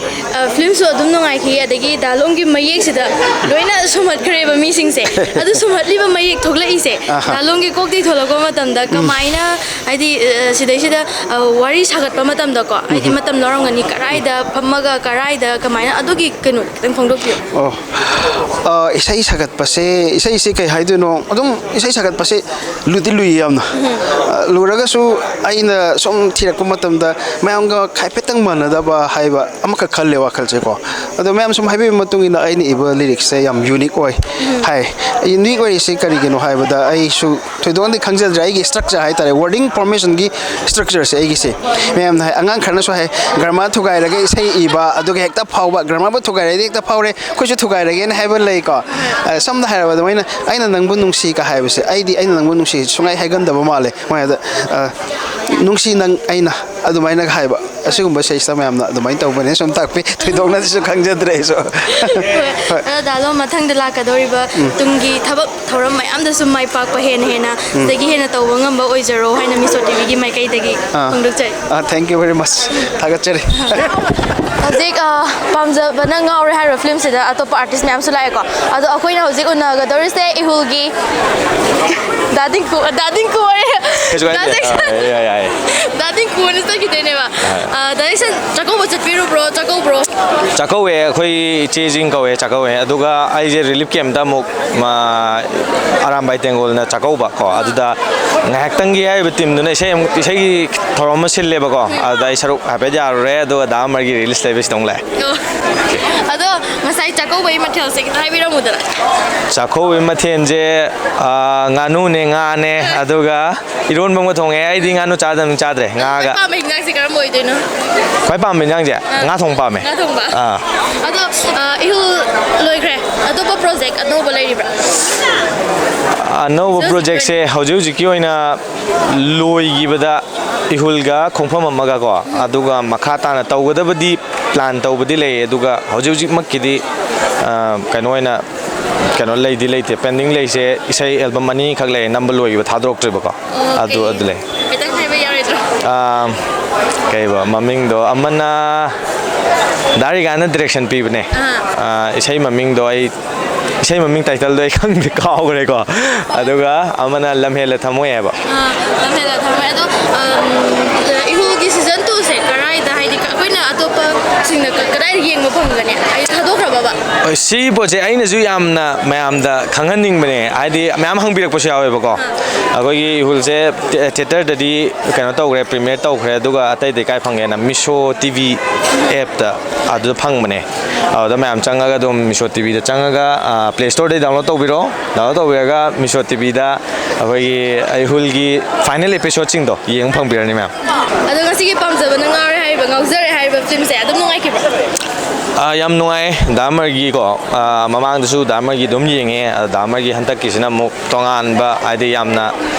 ꯐꯤꯂꯝꯁꯨ ꯑꯗꯨꯝ ꯅꯨꯡꯉꯥꯏꯈꯤ ꯑꯗꯒꯤ ꯗꯥꯂꯣꯝꯒꯤ ꯃꯌꯦꯛꯁꯤꯗ ꯂꯣꯏꯅ ꯁꯨꯝꯍꯠꯈ꯭ꯔꯦꯕ ꯃꯤꯁꯤꯡꯁꯦ ꯑꯗꯨ ꯁꯨꯝꯍꯠꯂꯤꯕ ꯃꯌꯦꯛ ꯊꯣꯛꯂꯛꯏꯁꯦ ꯗꯥꯂꯣꯝꯒꯤ ꯀꯣꯛꯇꯩ ꯊꯣꯛꯂꯛꯄ ꯃꯇꯝꯗ ꯀꯃꯥꯏꯅ ꯍꯥꯏꯗꯤ ꯁꯤꯗꯩꯁꯤꯗ ꯋꯥꯔꯤ ꯁꯥꯒꯠꯄ ꯃꯇꯝꯗꯀꯣ ꯍꯥꯏꯗꯤ ꯃꯇꯝ ꯂꯧꯔꯝꯒꯅꯤ ꯀꯔꯥꯏꯗ ꯐꯝꯃꯒ ꯀꯔꯥꯏꯗ ꯀꯃꯥꯏꯅ ꯑꯗꯨꯒꯤ ꯀꯩꯅꯣ ꯈꯤꯇꯪ ꯐꯣꯡꯗꯣꯛꯄꯤꯌꯣ ꯏꯁꯩ ꯁꯥꯒꯠꯄꯁꯦ ꯏꯁꯩꯁꯦ ꯀꯩ ꯍꯥꯏꯗꯣꯏꯅꯣ ꯑꯗꯨꯝ ꯏꯁꯩ ꯁꯥꯒꯠꯄꯁꯦ ꯂꯨꯗꯤ ꯂꯨꯏ ꯌꯥꯝꯅ ꯂꯨꯔꯒꯁꯨ ꯑꯩꯅ ꯁꯨꯝ ꯊꯤꯔꯛꯄ ꯃꯇꯝꯗ ꯃꯌꯥꯝꯒ ꯍꯥꯏꯐꯦꯠꯇꯪ ꯃꯥꯟꯅꯗꯕ ꯍꯥꯏꯕ ꯑꯃꯈꯛ ꯈꯜꯂꯦ ꯋꯥꯈꯜꯁꯦꯀꯣ ꯑꯗꯣ ꯃꯌꯥꯝ ꯁꯨꯝ ꯍꯥꯏꯕꯤꯕ ꯃꯇꯨꯡ ꯏꯟꯅ ꯑꯩꯅ ꯏꯕ ꯂꯤꯔꯤꯛꯁꯦ ꯌꯥꯝ ꯌꯨꯅꯤꯛ ꯑꯣꯏ ꯍꯥꯏ ꯌꯨꯅꯤꯛ ꯑꯣꯏꯔꯤꯁꯤ ꯀꯔꯤꯒꯤꯅꯣ ꯍꯥꯏꯕꯗ ꯑꯩꯁꯨ ꯊꯣꯏꯗꯣꯛꯅꯗꯤ ꯈꯪꯖꯗ꯭ꯔꯦ ꯑꯩꯒꯤ ꯁ꯭ꯇ꯭ꯔꯛꯆꯔ ꯍꯥꯏꯇꯥꯔꯦ ꯋꯥꯔꯗꯤꯡ ꯐꯣꯔꯃꯦꯁꯟꯒꯤ ꯁ꯭ꯇ꯭ꯔꯛꯆꯔꯁꯦ ꯑꯩꯒꯤꯁꯦ ꯃꯌꯥꯝꯅ ꯍꯥꯏ ꯑꯉꯥꯡ ꯈꯔꯅꯁꯨ ꯍꯥꯏ ꯒ꯭ꯔꯥꯃꯥꯔ ꯊꯨꯒꯥꯏꯔꯒ ꯏꯁꯩ ꯏꯕ ꯑꯗꯨꯒ ꯍꯦꯛꯇ ꯐꯥꯎꯕ ꯒ꯭ꯔꯥꯃꯥꯔꯕꯨ ꯊꯨꯒꯥꯏꯔꯗꯤ ꯍꯦꯛꯇ ꯐꯥꯎꯔꯦ ꯑꯩꯈꯣꯏꯁꯨ ꯊꯨꯒꯥꯏꯔꯒꯦꯅ ꯍꯥꯏꯕ ꯂꯩꯀꯣ ꯁꯝꯅ ꯍꯥꯏꯔꯕꯗ ꯃꯣꯏꯅ ꯑꯩꯅ ꯅꯪꯕꯨ ꯅꯨꯡꯁꯤꯒ ꯍꯥꯏꯕꯁꯦ ꯑꯩꯅ ꯅꯪꯕꯨ ꯅꯨꯡꯁꯤ ꯁꯨꯡꯉꯥꯏ ꯍꯥꯏꯒꯟꯗꯕ ꯃꯥꯜꯂꯦ ꯃꯣꯏꯅ ꯅꯨꯡꯁꯤ ꯅꯪ ꯑꯩꯅ ꯑꯗꯨꯃꯥꯏꯅ ꯍꯥꯏꯕ ꯑꯁꯤꯒꯨꯝꯕ ꯏꯁꯩꯁꯤꯗ ꯃꯌꯥꯝꯅ ꯑꯗꯨꯃꯥꯏꯅ ꯇꯧꯕꯅꯦ ꯁꯨꯝ ꯇꯥꯛꯄꯤ ꯊꯣꯏꯗꯣꯛꯅꯁꯨ ꯈꯪꯖꯗ꯭ꯔꯦ ꯑꯩꯁꯨ ꯗꯥꯂꯣꯝ ꯃꯊꯪꯗ ꯂꯥꯛꯀꯗꯧꯔꯤꯕ ꯇꯨꯡꯒꯤ ꯊꯕꯛ ꯊꯧꯔꯝ ꯃꯌꯥꯝꯗꯁꯨ ꯃꯥꯏ ꯄꯥꯛꯄ ꯍꯦꯟꯅ ꯁꯤꯗꯒꯤ ꯍꯦꯟꯅ ꯇꯧꯕ ꯉꯝꯕ ꯑꯣꯏꯖꯔꯣ ꯍꯥꯏꯅ ꯃꯤꯁꯣ ꯇꯤꯚꯤꯒꯤ ꯃꯥꯏꯀꯩꯗꯒꯤ ꯐꯣꯡꯗꯣꯛꯆꯔꯤ ꯊꯦꯡꯛ ꯌꯨ ꯚꯦꯔꯤ ꯃꯆ ꯊꯥꯒꯠꯆꯔꯤ ꯍꯧꯖꯤꯛ ꯄꯥꯝꯖꯕꯅ ꯉꯥꯎꯔꯦ ꯍꯥꯏꯔꯤꯕ ꯐꯤꯂꯝꯁꯤꯗ ꯑꯇꯣꯞꯄ ꯑꯥꯔꯇꯤꯁ ꯃꯌꯥꯝꯁꯨ ꯂꯥꯛꯑꯦꯀꯣ ꯑꯗꯣ ꯑꯩꯈꯣꯏꯅ ꯍꯧꯖꯤꯛ ꯎꯅꯒꯗꯧꯔꯤꯁꯦ ꯏꯍꯨꯜꯒꯤ ꯗꯥꯗꯤꯡꯀꯨ ꯗꯥꯗꯤꯡꯀꯨꯅ ꯆꯠꯈꯤꯗꯣꯏꯅꯦꯕ ꯗꯥꯏꯔꯦꯛꯁꯟ ꯆꯥꯛꯀꯧꯕ ꯆꯠꯄꯤꯔꯨꯕ꯭ꯔꯣ ꯆꯥꯛꯀꯧꯋꯦ ꯑꯩꯈꯣꯏ ꯏꯆꯦꯁꯤꯡ ꯀꯧꯋꯦ ꯆꯥꯛꯀꯧꯋꯦ ꯑꯗꯨꯒ ꯑꯩꯁꯦ ꯔꯤꯂꯤꯐ ꯀꯦꯝꯞꯇ ꯑꯃꯨꯛ ꯑꯔꯥꯝꯕꯥꯏ ꯇꯦꯡꯒꯣꯜꯅ ꯆꯥꯛꯀꯧꯕ ꯀꯣ ꯑꯗꯨꯗ ꯉꯥꯏꯍꯥꯛꯇꯪꯒꯤ ꯍꯥꯏꯔꯤꯕ ꯇꯤꯝꯗꯨꯅ ꯏꯁꯩꯒꯤ ꯊꯧꯔꯝ ꯑꯃ ꯁꯤꯜꯂꯦꯕꯀꯣ ꯑꯗꯨꯗ ꯑꯩ ꯁꯔꯨꯛ ꯍꯥꯏꯐꯦꯠ ꯌꯥꯔꯨꯔꯦ ꯑꯗꯨꯒ ꯗꯥ ꯑꯃꯔꯒꯤ ꯔꯤꯂꯤꯁ ꯂꯩꯕꯁꯤꯗ ꯑꯃꯨꯛ ꯂꯥꯛꯑꯦ ꯑꯗꯣ ꯉꯁꯥꯏ ꯆꯥꯛꯀꯧꯕꯒꯤ ꯃꯊꯦꯜꯁꯦ ꯈꯤꯇꯪ ꯍꯥꯏꯕꯤꯔꯝꯃꯨꯗꯅ ꯆꯥꯛꯀꯧꯕꯒꯤ ꯃꯊꯦꯜꯁꯦ ꯉꯥꯅꯨꯅꯦ ꯉꯥꯅꯦ ꯑꯗꯨꯒ ꯏꯔꯣꯟꯕ ꯑꯃ ꯊꯣꯡꯉꯦ ꯑꯩꯗꯤ ꯉꯥꯅꯨ ꯆꯥꯗꯕꯅꯤ ꯆꯥꯗ꯭ꯔꯦ ꯉꯥꯒ ꯄꯥꯝꯕ ꯍꯤꯟꯖꯥꯡꯁꯦ ꯀꯔꯝꯕ ꯑꯣꯏꯗꯣꯏꯅꯣ ꯈ꯭ꯋꯥꯏ ꯄꯥꯝꯕ ꯏꯟꯖꯥꯡꯁꯦ ꯉꯥ ꯊꯣꯡ ꯄꯥꯝꯃꯦ ꯉꯥ ꯊꯣꯡꯕ ꯑꯗꯣ ꯏꯍꯨꯜ ꯂꯣꯏꯈ꯭ꯔꯦ ꯑꯇꯣꯞꯄ ꯄ꯭ꯔꯣꯖꯦꯛ ꯑꯅꯧꯕ ꯂꯩꯔꯤꯕ꯭ꯔꯥ ꯑꯅꯧꯕ ꯄ꯭ꯔꯣꯖꯦꯛꯁꯦ ꯍꯧꯖꯤꯛꯀꯤ ꯑꯣꯏꯅ ꯂꯣꯏꯈꯤꯕꯗ ꯏꯍꯨꯜꯒ ꯈꯣꯡꯐꯝ ꯑꯃꯒ ꯀꯣ ꯑꯗꯨꯒ ꯃꯈꯥ ꯇꯥꯅ ꯇꯧꯒꯗꯕꯗꯤ ꯄ꯭ꯂꯥꯟ ꯇꯧꯕꯗꯤ ꯂꯩꯌꯦ ꯑꯗꯨꯒ ꯍꯧꯖꯤꯛꯃꯛꯀꯤꯗꯤ ꯀꯩꯅꯣ ꯂꯩꯇꯦ ꯄꯦꯟꯗꯤꯡ ꯂꯩꯁꯦ ꯏꯁꯩ ꯑꯦꯜꯕꯝ ꯑꯅꯤꯈꯛ ꯂꯩ ꯅꯝꯕ ꯂꯣꯏꯈꯤꯕ ꯊꯥꯗꯣꯔꯛꯇ꯭ꯔꯤꯕꯀꯣ ꯑꯗꯨ ꯂꯩ ꯈꯤꯇꯪ ꯍꯥꯏꯕ ꯌꯥꯔꯣꯏꯗ꯭ꯔꯣ ꯀꯩꯕ ꯃꯃꯤꯡꯗꯣ ꯑꯃꯅ ꯗꯥꯔꯤꯒꯥꯟꯅ ꯗꯤꯔꯦꯛꯁꯟ ꯄꯤꯕꯅꯦ ꯏꯁꯩ ꯃꯃꯤꯡꯗꯣ ꯑꯩ ꯏꯁꯩ ꯃꯃꯤꯡ ꯇꯥꯏꯇꯜꯗꯣ ꯑꯩ ꯈꯪꯗꯦ ꯀꯥꯎꯈ꯭ꯔꯦꯀꯣ ꯑꯗꯨꯒ ꯑꯃꯅ ꯂꯝꯍꯦꯜꯂ ꯊꯝꯃꯣꯏ ꯍꯥꯏꯕ ꯂꯝꯍꯦꯜꯂ ꯊꯝꯃꯣꯏ ꯑꯗꯣ ꯏꯍꯨꯜꯒꯤ ꯁꯤꯖꯟ 2ꯁꯦ ꯀꯔꯥꯏꯗ ꯍꯥꯏꯗꯤ ꯑꯩꯈꯣꯏꯅ ꯑꯇꯣꯞꯄꯁꯤꯡꯅ ꯀꯗꯥꯏꯗ ꯌꯦꯡꯕ ꯐꯪꯒꯅꯤ ꯑꯩ ꯊꯥꯗꯣꯛꯈ꯭ꯔꯕꯕ ꯁꯤ ꯄꯣꯠꯁꯦ ꯑꯩꯅꯁꯨ ꯌꯥꯝꯅ ꯃꯌꯥꯝꯗ ꯈꯪꯍꯟꯅꯤꯡꯕꯅꯦ ꯍꯥꯏꯗꯤ ꯃꯌꯥꯝ ꯍꯪꯕꯤꯔꯛꯄꯁꯨ ꯌꯥꯎꯋꯦꯕꯀோ ꯑꯩꯈꯣꯏꯒꯤ ꯏꯍꯨꯜꯁꯦ ꯊꯤꯌꯦꯇꯔꯗꯗꯤ ꯀꯩꯅꯣ ꯇꯧꯈ꯭ರೆ ꯄ꯭ꯔꯤꯃꯤꯌꯔ ꯇꯧꯈ꯭ರೆ ꯑꯗꯨꯒ ꯑꯇꯩ ꯀꯥꯏ ꯐꯪꯒꯦꯅ ꯃꯤꯁꯣ ꯇꯤꯚꯤ ꯑꯦꯞꯇ ꯑꯗꯨꯗ ꯐꯪꯕꯅꯦ ꯑꯗꯨꯗ ꯃꯌꯥꯝ ꯆꯪꯉꯒ ꯑꯗꯨꯝ ꯃꯤꯁꯣ ꯇꯤꯚꯤꯗ ꯆꯪꯉꯒ ꯄ꯭ꯂꯦ ꯁ꯭ꯇꯣꯔꯗꯩ ꯗꯥꯎꯟꯂꯣꯗ ꯇꯧꯕꯤꯔꯣ ꯗꯥꯎꯟꯂꯣꯗ ꯇꯧꯕꯤꯔꯒ ꯃꯤꯁꯣ ꯇꯤꯚꯤꯗ ꯑꯩꯈꯣꯏꯒꯤ ꯏꯍꯨꯜꯒꯤ ꯐꯥꯏꯅꯦꯜ ꯑꯦꯄꯤꯁꯣꯗꯁꯤꯡꯗꯣ ꯌꯦꯡꯕ ꯐꯪꯕꯤꯔꯅꯤ ꯃꯌꯥꯝ ꯑꯗꯣ ꯉꯁꯤꯒꯤ ꯄꯥꯝꯖꯕꯅ ꯉꯥꯎꯖꯔꯦ ꯍꯥꯏꯔꯤꯕ ꯐꯤꯂꯝꯁꯦ ꯑꯗꯨꯝ ꯅꯨꯡꯉꯥꯏꯈꯤꯕ꯭ꯔꯥ ꯌꯥꯝ ꯅꯨꯡꯉꯥꯏ ꯗꯥꯃꯔꯒꯤꯀꯣ ꯃꯃꯥꯡꯗꯁꯨ ꯗꯥꯃꯔꯒꯤ ꯑꯗꯨꯝ ꯌꯦꯡꯉꯦ ꯗꯥꯃꯔꯒꯤ ꯍꯟꯗꯛꯀꯤꯁꯤꯅ ꯑꯃꯨꯛ ꯇꯣꯉꯥꯟꯕ ꯍꯥꯏꯗꯤ ꯌꯥꯝꯅ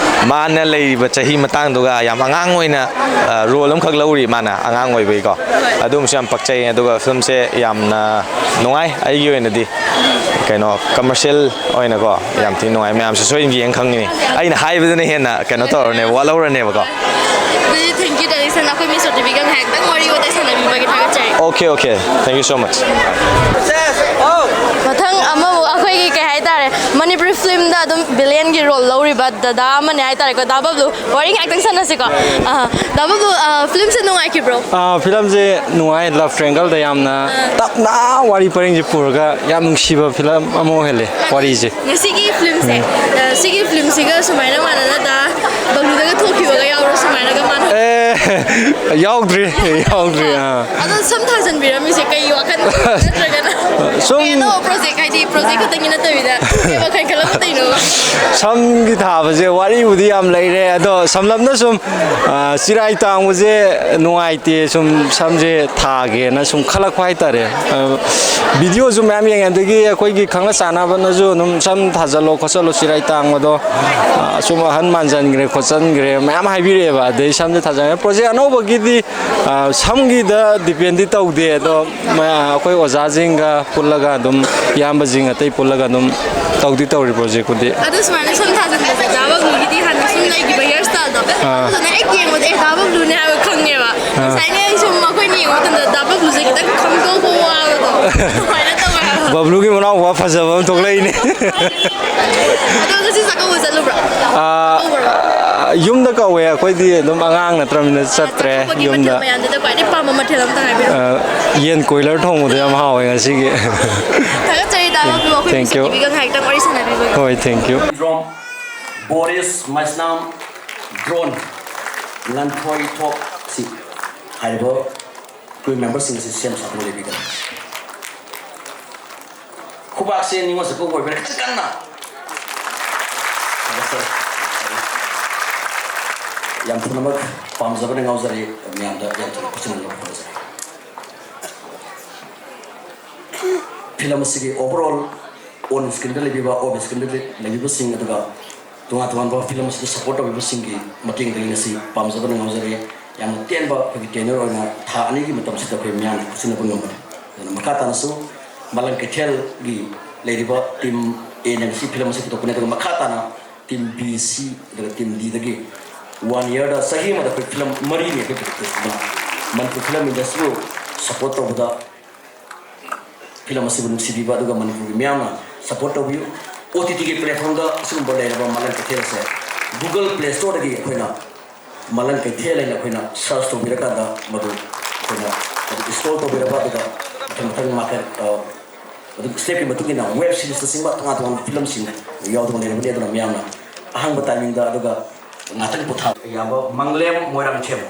ꯃꯥꯅ ꯂꯩꯔꯤꯕ ꯆꯍꯤ ꯃꯇꯥꯡꯗꯨꯒ ꯌꯥꯝ ꯑꯉꯥꯡ ꯑꯣꯏꯅ ꯔꯣꯜ ꯑꯃꯈꯛ ꯂꯧꯔꯤ ꯃꯥꯅ ꯑꯉꯥꯡ ꯑꯣꯏꯕꯒꯤꯀꯣ ꯑꯗꯨꯝꯕꯁꯨ ꯌꯥꯝ ꯄꯛꯆꯩ ꯑꯗꯨꯒ ꯐꯤꯂꯝꯁꯦ ꯌꯥꯝꯅ ꯅꯨꯡꯉꯥꯏ ꯑꯩꯒꯤ ꯑꯣꯏꯅꯗꯤ ꯀꯩꯅꯣ ꯀꯃꯔꯁꯤꯌꯦꯜ ꯑꯣꯏꯅꯀꯣ ꯌꯥꯝ ꯊꯤꯅ ꯅꯨꯡꯉꯥꯏ ꯃꯌꯥꯝꯁꯨ ꯁꯣꯏꯗꯅ ꯌꯦꯡ ꯈꯪꯒꯅꯤ ꯑꯩꯅ ꯍꯥꯏꯕꯗꯨꯅ ꯍꯦꯟꯅ ꯀꯩꯅꯣ ꯇꯧꯔꯅꯦꯕ ꯋꯥꯠꯍꯧꯔꯅꯦꯕꯀꯣ ꯊꯦꯡꯛ ꯌꯨ ꯗꯥꯏꯔꯦꯛꯁꯟ ꯑꯩꯈꯣꯏ ꯃꯤꯁ ꯑꯣꯇꯤꯕꯤꯒ ꯉꯥꯏꯍꯥꯛꯇꯪ ꯋꯥꯔꯤ ꯋꯥꯇꯥꯏ ꯁꯥꯟꯅꯕꯤꯕꯒꯤ ꯊꯥꯒꯠꯆꯔꯤ ꯑꯣꯀꯦ ꯊꯦꯡꯛ ꯌꯨ ꯁꯣ ꯃꯆ ꯃꯊꯪ ꯑꯃꯃꯨꯛ ꯑꯩꯈꯣꯏꯒꯤ ꯀꯩ ꯍꯥꯏꯇꯥꯔꯦ ꯃꯅꯤꯄꯨꯔꯤ ꯐꯤꯂꯝꯗ ꯑꯗꯨꯝ ꯚꯤꯂꯦꯟꯒꯤ ꯔꯣꯜ ꯂꯧꯔꯤꯕ ꯗꯗꯥ ꯑꯃꯅꯦ ꯍꯥꯏꯇꯥꯔꯦꯀꯣ ꯗꯥ ꯕꯕꯂꯨ ꯋꯥꯔꯤ ꯉꯥꯛꯇꯪ ꯁꯥꯟꯅꯁꯤꯀꯣ ꯗꯥ ꯕꯕꯂꯨ ꯐꯤꯂꯝꯁꯦ ꯅꯨꯡꯉꯥꯏꯈꯤꯕ꯭ꯔꯣ ꯐꯤꯂꯝꯁꯦ ꯅꯨꯡꯉꯥꯏ ꯂꯞ ꯇ꯭ꯔꯦꯡꯒꯜꯗ ꯌꯥꯝꯅ ꯇꯞꯅ ꯋꯥꯔꯤ ꯄꯔꯤꯡꯁꯦ ꯄꯨꯔꯒ ꯌꯥꯝ ꯅꯨꯡꯁꯤꯕ ꯐꯤꯂꯝ ꯑꯃ ꯑꯣꯏꯍꯜꯂꯦ ꯋꯥꯔꯤꯁꯦ ꯉꯁꯤꯒꯤ ꯐꯤꯂꯝꯁꯦ ꯁꯤꯒꯤ ꯐꯤꯂꯝꯁꯤꯒ ꯁꯨꯃꯥꯏꯅ ꯃꯥꯟꯅꯅ ꯗꯥ ꯕꯕꯂꯨꯗꯒ ꯊꯣꯛꯈꯤꯕꯒ ꯌꯥꯎꯔꯣ ꯁꯨꯃꯥꯏꯅꯒ ꯃꯥꯟꯅ ꯌꯥꯎꯗ꯭ꯔꯤ ꯑꯗꯣ ꯁꯝ ꯊꯥꯖꯟꯕꯤꯔꯝꯃꯤꯁꯦ ꯀꯩ ꯋꯥꯈꯜ ꯅꯠꯇ꯭ꯔꯒꯅ ꯑꯅꯧꯕ ꯄ꯭ꯔꯣꯖꯦꯛ ꯍꯥꯏꯗꯤ ꯄ꯭ꯔꯣꯖꯦꯛ ꯈꯛꯇꯪꯒꯤ ꯅꯠꯇꯕꯤꯗ ꯀꯩ ꯋꯥꯈꯜ ꯈꯜꯂꯛꯀꯗꯣꯏꯅꯣ ꯁꯝꯒꯤ ꯊꯥꯕꯁꯦ ꯋꯥꯔꯤꯕꯨꯗꯤ ꯌꯥꯝ ꯂꯩꯔꯦ ꯑꯗꯣ ꯁꯝꯂꯞꯅ ꯁꯨꯝ ꯆꯤꯔꯥꯏ ꯇꯥꯡꯕꯁꯦ ꯅꯨꯡꯉꯥꯏꯇꯦ ꯁꯨꯝ ꯁꯝꯁꯦ ꯊꯥꯒꯦꯅ ꯁꯨꯝ ꯈꯜꯂꯛꯄ ꯍꯥꯏꯇꯥꯔꯦ ꯚꯤꯗꯤꯑꯣꯁꯨ ꯃꯌꯥꯝ ꯌꯦꯡꯉꯦ ꯑꯗꯒꯤ ꯑꯩꯈꯣꯏꯒꯤ ꯈꯪꯅ ꯆꯥꯟꯅꯕꯅꯁꯨ ꯑꯗꯨꯝ ꯁꯝ ꯊꯥꯖꯜꯂꯣ ꯈꯣꯠꯆꯜꯂꯣ ꯆꯤꯔꯥꯏ ꯇꯥꯡꯕꯗꯣ ꯁꯨꯝ ꯑꯍꯟ ꯃꯥꯟꯖꯟꯈ꯭ꯔꯦ ꯈꯣꯠꯆꯟꯈ꯭ꯔꯦ ꯃꯌꯥꯝ ꯍꯥꯏꯕꯤꯔꯛꯑꯦꯕ ꯑꯗꯩ ꯁꯝꯁꯦ ꯊꯥꯖꯟꯈ꯭ꯔꯦ ꯄ꯭ꯔꯣꯖꯦꯛ ꯑꯅꯧꯕꯒꯤꯗꯤ ꯁꯝꯒꯤꯗ ꯗꯤꯄꯦꯟꯗꯤ ꯇꯧꯗꯦ ꯑꯗꯣ ꯑꯩꯈꯣꯏ ꯑꯣꯖꯥꯁꯤꯡꯒ ꯄꯨꯜꯂꯒ ꯑꯗꯨꯝ ꯏꯌꯥꯝꯕꯁꯤꯡ ꯑꯇꯩ ꯄꯨꯜꯂꯒ ꯑꯗꯨꯝ ꯇꯧꯔꯤ ꯄ꯭ꯔꯣꯖꯦꯛꯄꯨꯗꯤ ꯑꯗꯣ ꯁꯨꯃꯥꯏꯅ ꯁꯝ ꯊꯥꯖꯟꯕꯁꯦ ꯗꯥ ꯕꯕꯂꯨꯒꯤꯗꯤ ꯍꯥꯟꯅ ꯁꯨꯝ ꯂꯩꯈꯤꯕ ꯍꯤꯌꯔ ꯁ꯭ꯇꯥꯏꯜꯗꯣ ꯑꯗꯨꯅ ꯍꯦꯛ ꯌꯦꯡꯕꯗ ꯗꯥ ꯕꯕꯂꯨꯅꯦ ꯍꯥꯏꯕ ꯈꯪꯉꯦꯕ ꯉꯁꯥꯏꯅ ꯁꯨꯝ ꯑꯩꯈꯣꯏꯅ ꯌꯦꯡꯕ ꯃꯇꯝꯗ ꯗꯥ ꯕꯕꯂꯨꯁꯦ ꯈꯤꯇꯪ ꯈꯪꯗꯣꯛꯄ ꯋꯥꯕꯗꯣ ꯑꯗꯨꯃꯥꯏꯅ ꯇꯧꯋꯦ ꯍꯥꯏꯕ ꯕꯕꯂꯨꯒꯤ ꯃꯅꯥꯎꯄꯥ ꯐꯖꯕ ꯑꯃ ꯊꯣꯛꯂꯛꯏꯅꯦ ꯑꯗꯣ ꯉꯁꯤ ꯆꯥꯛꯀꯧꯕ ꯆꯠꯂꯨꯕ꯭ꯔꯣ ꯌꯨꯝꯗ ꯀꯧꯋꯦ ꯑꯩꯈꯣꯏꯗꯤ ꯑꯗꯨꯝ ꯑꯉꯥꯡ ꯅꯠꯇ꯭ꯔꯕꯅꯤꯅ ꯆꯠꯇ꯭ꯔꯦ ꯆꯥꯛꯀꯧꯕꯒꯤ ꯌꯨꯝꯗ ꯃꯊꯦꯜ ꯃꯌꯥꯝꯗꯨꯗ ꯈ꯭ꯋꯥꯏꯗꯒꯤ ꯄꯥꯝꯕ ꯃꯊꯦꯜ ꯑꯝꯇ ꯍꯥꯏꯕꯤꯔꯛꯑꯣ ꯌꯦꯟ ꯀꯣꯏꯂꯔ ꯊꯣꯡꯕꯗꯣ ꯌꯥꯝ ꯍꯥꯎꯋꯦ ꯉꯁꯤꯒꯤ ꯊꯥꯒꯠꯆꯔꯤ ꯗꯥ ꯕꯕꯂꯨ ꯑꯩꯈꯣꯏ Thank ꯃꯤꯁ you. ꯑꯣꯇꯤꯕꯤꯒ ꯉꯥꯏꯍꯥꯛꯇꯪ ꯋꯥꯔꯤ ꯁꯥꯟꯅꯕꯤꯕꯒꯤ ꯍꯣꯏ thank you Boris Masnam Drone Lanthoi Talk si haibo crew members in the same satu lebih kan kubak se ni masa ko boy berkatakan na yang pertama pam zaban ngau zari yang ada yang terkucing dalam proses film segi overall on screen lebih ba off screen lebih besing itu ga tunga film segi support lebih besing ki mating dengan si pam zaban ngau zari yang tian ba bagi tenor ona tha ani ki matam sita pe mian kusina pun ngam dan makata nasu malang kecil gi lady ba tim A yang si film segi to punya to makata na tim B C dengan tim D lagi 1 year da sahi ma da film mari ne ke man film industry support to da film masih belum CD ba duga man mian support to view OTT ke platform da sum boleh ba malang kecil se Google Play Store lagi koina malang ke thele na koina search to bira kada madu koina adu store to bira ba da tang market adu step in batu kina web series sing ba tang film sing yaw to ne ne da miam na ahang ba timing da aduga ngatang putha ya ba manglem moirang chem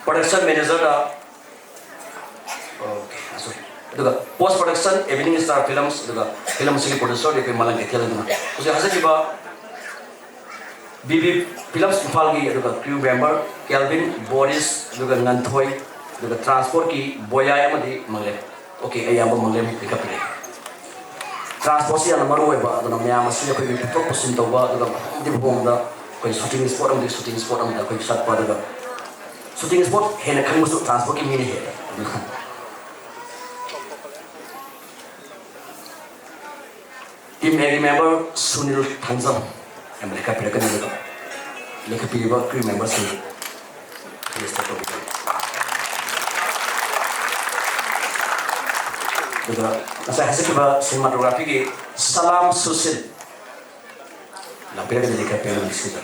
production manager da sorry aduga post production evening star films aduga film sing producer de malang ke thele na usi hasa ba BB Films Imphal ki aduga crew member Kelvin Boris aduga Nanthoi aduga transport ki Boya amadi mangle okay ayamba mangle pikapre transport si ana maru ba aduga myam asi ko ki top pusin to ba aduga di bomda ko shooting spot am da ko shot pa aduga shooting spot hena khang musu transport ki mini he team member Sunil Thanzam mereka pilih kan juga, mereka pilih buat crew members ini, list itu. Juga, saya hasil coba sinematografi ki Salam Susil, lah pilih kan mereka pilih di situ.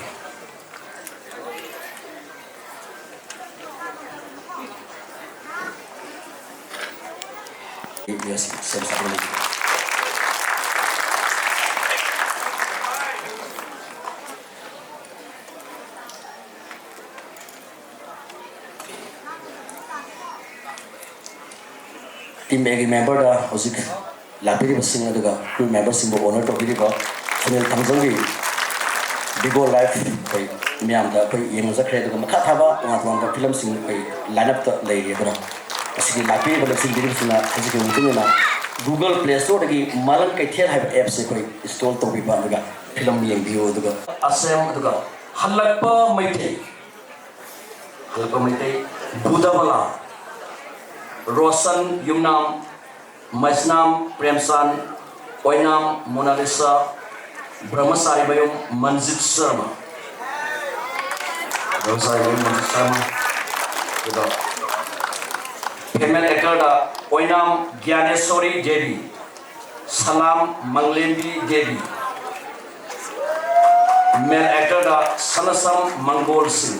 Ini sih, saya satu lagi. Team member da hojik lapiri basing aduga crew member sing bo honor to biri ba Sunil Thangjong gi Bigo Life koi miam da koi yeng za khre aduga makha thaba tong film sing koi lineup ta lei ri bra ꯑꯁꯤꯒꯤ ꯂꯥꯛꯄꯤꯔꯤꯕ ꯂꯝꯁꯤꯡꯕꯤꯔꯤꯕꯁꯤꯅ ꯍꯧꯖꯤꯛꯀꯤ ꯃꯇꯨꯡꯏꯟꯅ ꯒꯨꯒꯜ ꯄ꯭ꯂꯦ ꯁ꯭ꯇꯣꯔꯗꯒꯤ ꯃꯥꯂꯪ ꯀꯩꯊꯦꯜ ꯍꯥꯏꯕ ꯑꯦꯞꯁꯦ ꯑꯩꯈꯣꯏ ꯏꯟꯁꯇꯣꯜ ꯇꯧꯕꯤꯕ ꯑꯗꯨꯒ ꯐꯤꯂꯝ ꯌꯦꯡꯕꯤꯌꯨ ꯑꯗꯨꯒ ꯑꯁꯦꯝ ꯑꯗꯨꯒ ꯍꯜꯂꯛꯄ ꯃꯩꯇꯩ ꯕꯨꯙꯕꯂꯥ ꯔꯣꯁꯟ ꯌꯨꯝꯅꯥꯝ ꯃꯩꯁꯅꯥꯝ ꯄ꯭ꯔꯦꯝꯆꯥꯟ ꯑꯣꯏꯅꯥꯝ ꯃꯣꯅꯥꯂꯤꯁꯥ ꯕ꯭ꯔꯍ꯭ꯃꯆꯥꯔꯤꯃꯌꯨꯝ ꯃꯟꯖꯤꯠ ꯁꯔꯃ ꯑꯗꯨꯒ ꯐꯤꯃꯦꯜ ꯑꯦꯛꯇꯔꯗ ꯑꯣꯏꯅꯥꯝ ꯒ꯭ꯌꯥꯅꯦꯁꯣꯔꯤ ꯗꯦꯕꯤ ꯁꯂꯥꯝ ꯃꯪꯂꯦꯝꯕꯤ ꯗꯦꯕꯤ मेल एक्टर दा Sanasam Mongol Singh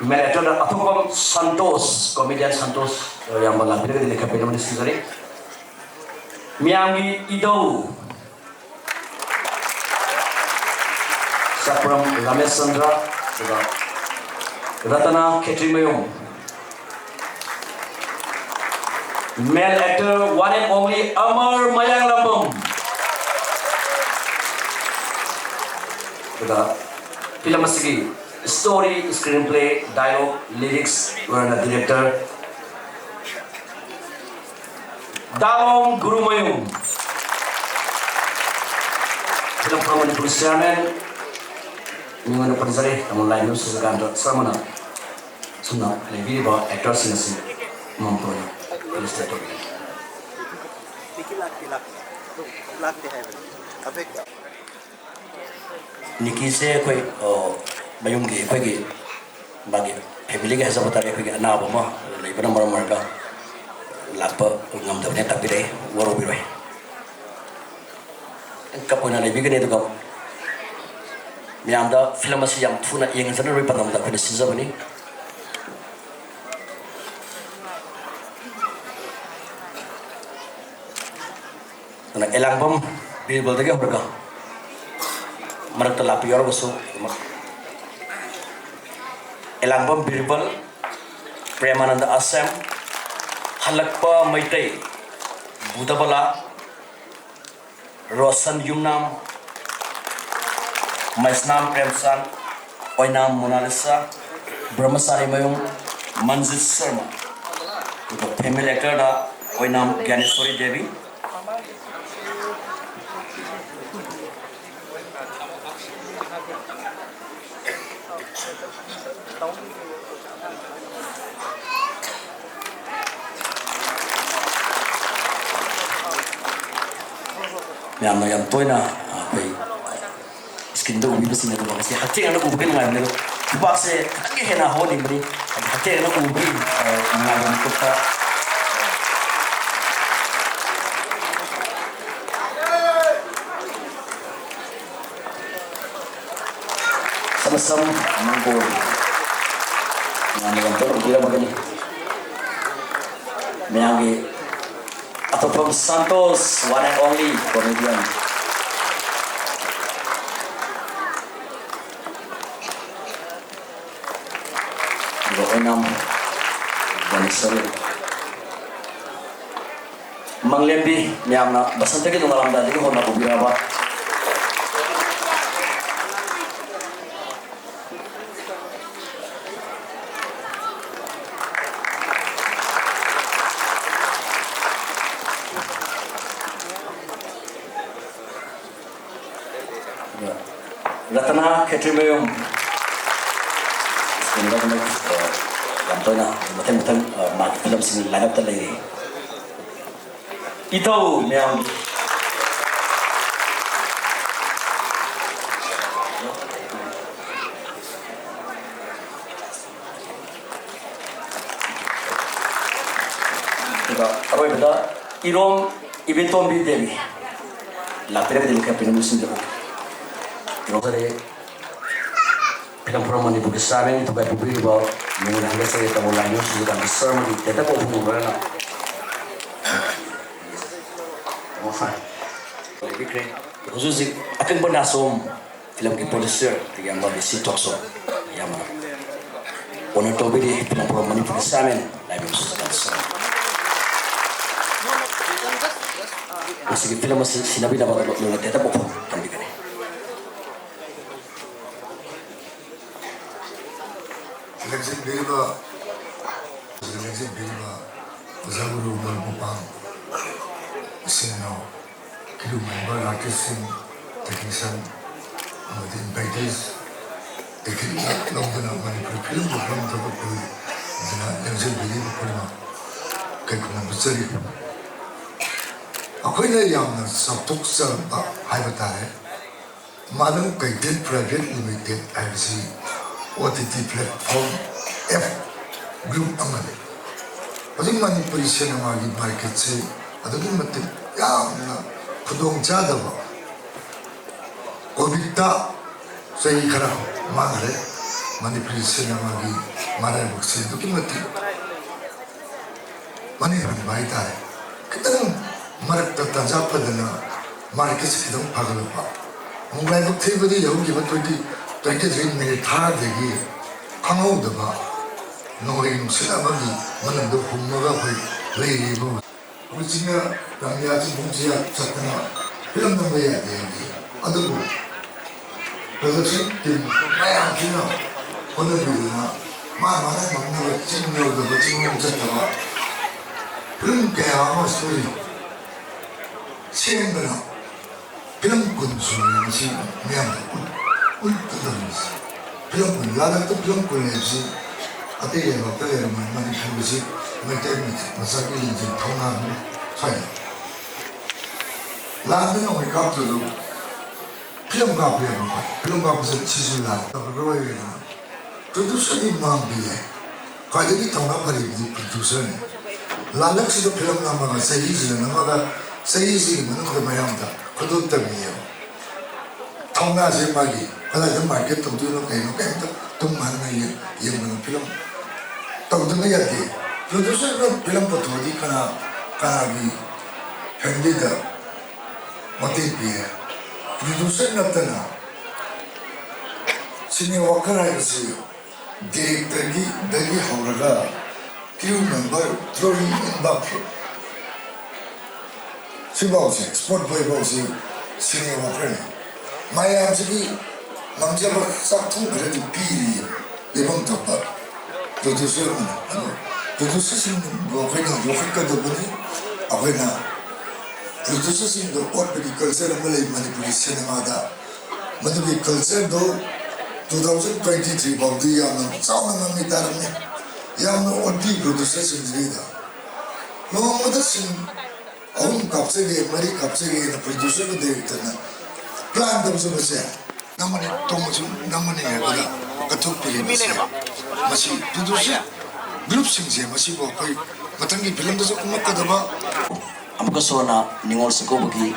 male actor दा अथुपम संतोष comedian Santosh yang berlampir di dekat film ini sendiri Miami Ido Sapram Ramesh Chandra Ratana Ketrimayung male actor one and only Amar Mayang Lambung. Film asigi story, screenplay, dialogue, lyrics, warna director Dalom Gurumayung. Film promosi perusahaan minggu pencari namun lain itu sesuatu sama na. Sunnah lebih bawa actor sini mempunyai illustrator. Niki se koi bayung gi koi gi bagi family ga sabata re koi na ba ma lai bana mar mar ka lapa ngam da ne tapire woro bi re kapona le bi ga ne to ka miam da film asi yang thuna yeng sana ri panam da koi sinza bani na elang bom billboard ke berka marak telah pior bosu elang bom billboard Premananda Asem halakpa maitai budabala Rosan Yumnam Maisnam Premsan Oinam Monalisa Brahmasari Mayung Manjit Sharma female actor da Oinam Gyaneswari Devi yang toina koi skin do ubi besi neto bagasi hati ana ubi ngai neto base ke hena honi bri hati ana ubi ngai kota sama-sam mangkol yang to kira bagani meyangi Atopam Santos, one and only comedian. Enam Ganesari Manglembi Nyamna Basanta ke dalam dadi ko na kubiraba Ratana Ketrimayung sebenarnya kami lantainya betul-betul mati film sini layak terliri itu yang apa itu Irom Ibentom Devi lapor ke dekat film sini Rosare film promosi besar ini tuh kayak publik bahwa menggunakan saya tahu lainnya sudah besar mungkin tetap mau menggunakan lebih keren khusus akan bernasum film ke produser yang berisi talkshow yang mana orang tahu di film promosi besar ini lain sudah besar masih film masih sinabi dapat lo tetap mau kami keren 비리바 랭생 비리바 자구로 멀고방 신노 그리고 멤버 아티스트 테크니션 아무튼 인바이티스 테크니션 너무나 많이 필름 그런 것도 보이 제가 랭생 비리바 보리마 그렇구나 무서리 아코이네 양은 석독서바 하이버타에 많은 그들 프라이빗 리미티드 IC OTT 플랫폼 F 그룹 아마네 아직 많이 뿌리 시네마기 마켓에 아들이 맞대 야나 부동자다 고비다 세이 가라 마가래 많이 뿌리 시네마기 말할 목소리 듣기 맞대 많이 많이 다 그때는 말했다 단자파드나 마켓에 그동 박을 봐 뭔가 이거 테이블이 여기가 23 minute 다 되기 강호도가 노래는 시나마기 만남도 본모가 거의 레이고 우리 집에 당야지 봉지야 잡거나 이런 거 해야 돼 여기 아들고 그래서 지금 마야 기나 어느 비나 마마나 먹는 거 찍는 찍는 잡다가 그런 게 아마 소리 시행거나 그런 군수는 지금 미안해 ульт르면서 병군 라다도 병군이지 아대에 어때요 많이 하고지 뭐 때문에 마사기 이제 통하고 사이 라다는 우리 갑자기 필름 가부에서 치실라 그러고요 프로듀서이 마음비에 과정이 통합하리기 프로듀서는 라락시도 필름 남아가 세이지는 남아가 세이지면 그 모양다 그것 때문이에요 통나시 막이 그다음 마켓 동두는 개인도 동만의 이런 필름 동두는 야지 프로듀서는 필름부터 어디 가나기 현대다 어디비에 프로듀서는 어떠나 신이 와카라이스 디렉터기 대기 하우라가 크루 멤버 트로링 인바프 시바우시 스포트 보이바우시 신이 와카라이 마야암식이 남자가 싹퉁 그래도 비리 이번 덮밥 프로듀서는 프로듀서는 뭐 그냥 욕할까도 보니 아버나 프로듀서도 어떻게 컬처를 많이 보기 시네마다 만약에 컬처도 2023 범도 야는 싸우는 놈이 따르면 야는 어디 프로듀서들이다 너무도 신 갑자기 머리 갑자기 프로듀서가 되었잖아 plan tam sama saya namanya tomo namanya ya kada katuk pilih masih produser grup sing saya masih bawa koi matangi film tu semua kada ba amko sona ningol seko bagi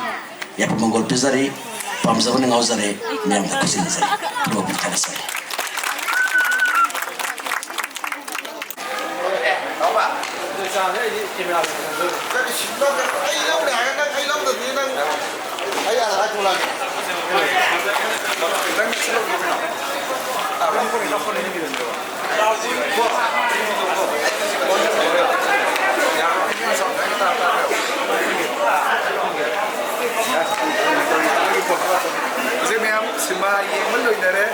ya pemangol pizari pamzaban ngau zare nyam tak kusin zare dua bicara saya Kasi may sima yung maloy na rin.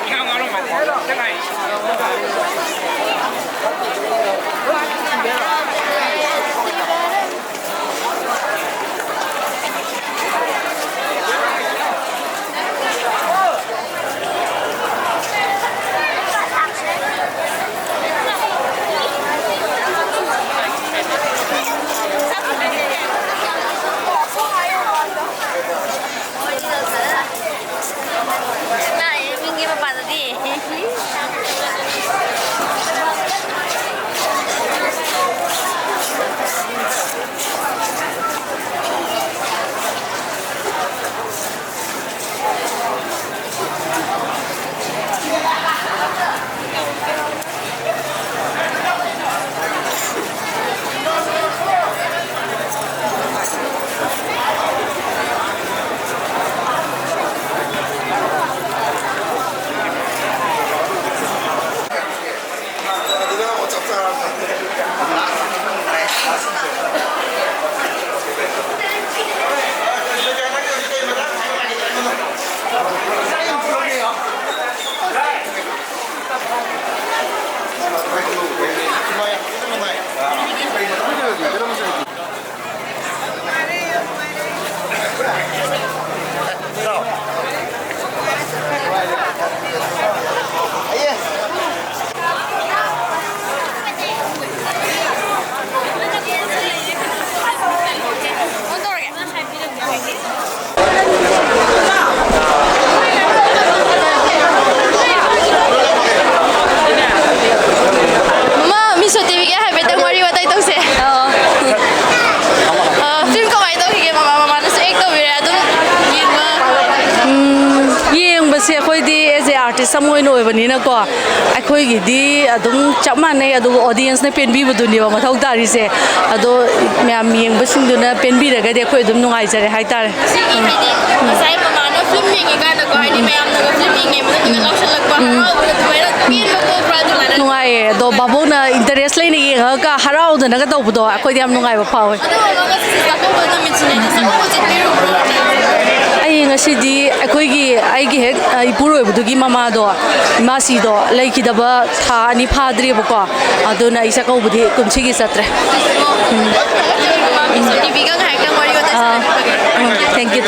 Nga nga ꯁꯃꯣꯏꯅ ꯑꯣꯏꯕꯅꯤꯅꯀꯣ ꯑꯩꯈꯣꯏꯒꯤꯗꯤ ꯑꯗꯨꯝ ꯆꯞ ꯃꯥꯟꯅꯩ ꯑꯗꯨꯒ ꯑꯣꯗꯤꯌꯟꯁꯅ ꯄꯦꯟꯕꯤꯕꯗꯨꯅꯦꯕ ꯃꯊꯧ ꯇꯥꯔꯤꯁꯦ ꯑꯗꯣ ꯃꯌꯥꯝ ꯌꯦꯡꯕꯁꯤꯡꯗꯨꯅ ꯄꯦꯟꯕꯤꯔꯒꯗꯤ ꯑꯩꯈꯣꯏ ꯑꯗꯨꯝ ꯅꯨꯡꯉꯥꯏꯖꯔꯦ ꯍꯥꯏꯇꯥꯔꯦ ꯉꯁꯥꯏ ꯃꯃꯥꯅ ꯐꯤꯂꯝ ꯌꯦꯡꯉꯤꯀꯥꯟꯗꯀꯣ ꯍꯥꯏꯗꯤ ꯃꯌꯥꯝꯅꯒ ꯐꯤꯂꯝ ꯌꯦꯡꯉꯦ ꯃꯇꯨꯡꯗ ꯂꯥꯎꯁꯜꯂꯛꯄ ꯍꯔꯥꯎꯕꯗ ꯑꯗꯨꯃꯥꯏꯅ ꯄꯦꯟꯕ ꯄꯣꯛꯄ꯭ꯔꯥ ꯑꯗꯨꯃꯥꯏꯅ ꯅꯨꯡꯉꯥꯏꯌꯦ ꯑꯗꯣ ꯕꯥꯕꯣꯛꯅ ꯏꯟꯇꯔꯦꯁ ꯂꯩꯅ ꯌꯦꯡꯉꯒ ꯍꯔꯥꯎꯗꯅꯒ ꯇꯧꯕꯗꯣ ꯑꯩꯈꯣꯏꯗꯤ ꯌꯥꯝ ꯅꯨꯡꯉꯥꯏꯕ ꯐꯥꯎꯋꯦ ꯆꯥꯛꯀꯧꯕ ꯅꯨꯃꯤꯠꯁꯤꯅꯦ ꯆꯥꯛꯀꯧꯕ ꯆꯠꯄꯤꯔꯨꯕ꯭ꯔꯣ ꯑꯩ ꯉꯁꯤꯗꯤ ꯑꯩꯒꯤ ꯍꯦꯛ ꯏꯄꯨꯔꯣꯏꯕꯗꯨꯒꯤ ꯃꯃꯥꯗꯣ ꯏꯃꯥꯁꯤꯗꯣ ꯂꯩꯈꯤꯗꯕ ꯊꯥ 2 ꯐꯥꯗ꯭ꯔꯤꯕꯀꯣ ꯑꯗꯨꯅ ꯑꯩ ꯆꯥꯛꯀꯧꯕꯗꯤ ꯀꯨꯝꯁꯤꯒꯤ ꯆꯠꯇ꯭ꯔꯦ ꯇꯤꯚꯤꯒ ꯉꯥꯏꯍꯥꯛꯇꯪ ꯋꯥꯔꯤ ꯋꯥꯇꯥꯏ ꯁꯥꯟꯅꯕꯤꯕꯒꯤ ꯊꯦꯡꯛ ꯌꯨ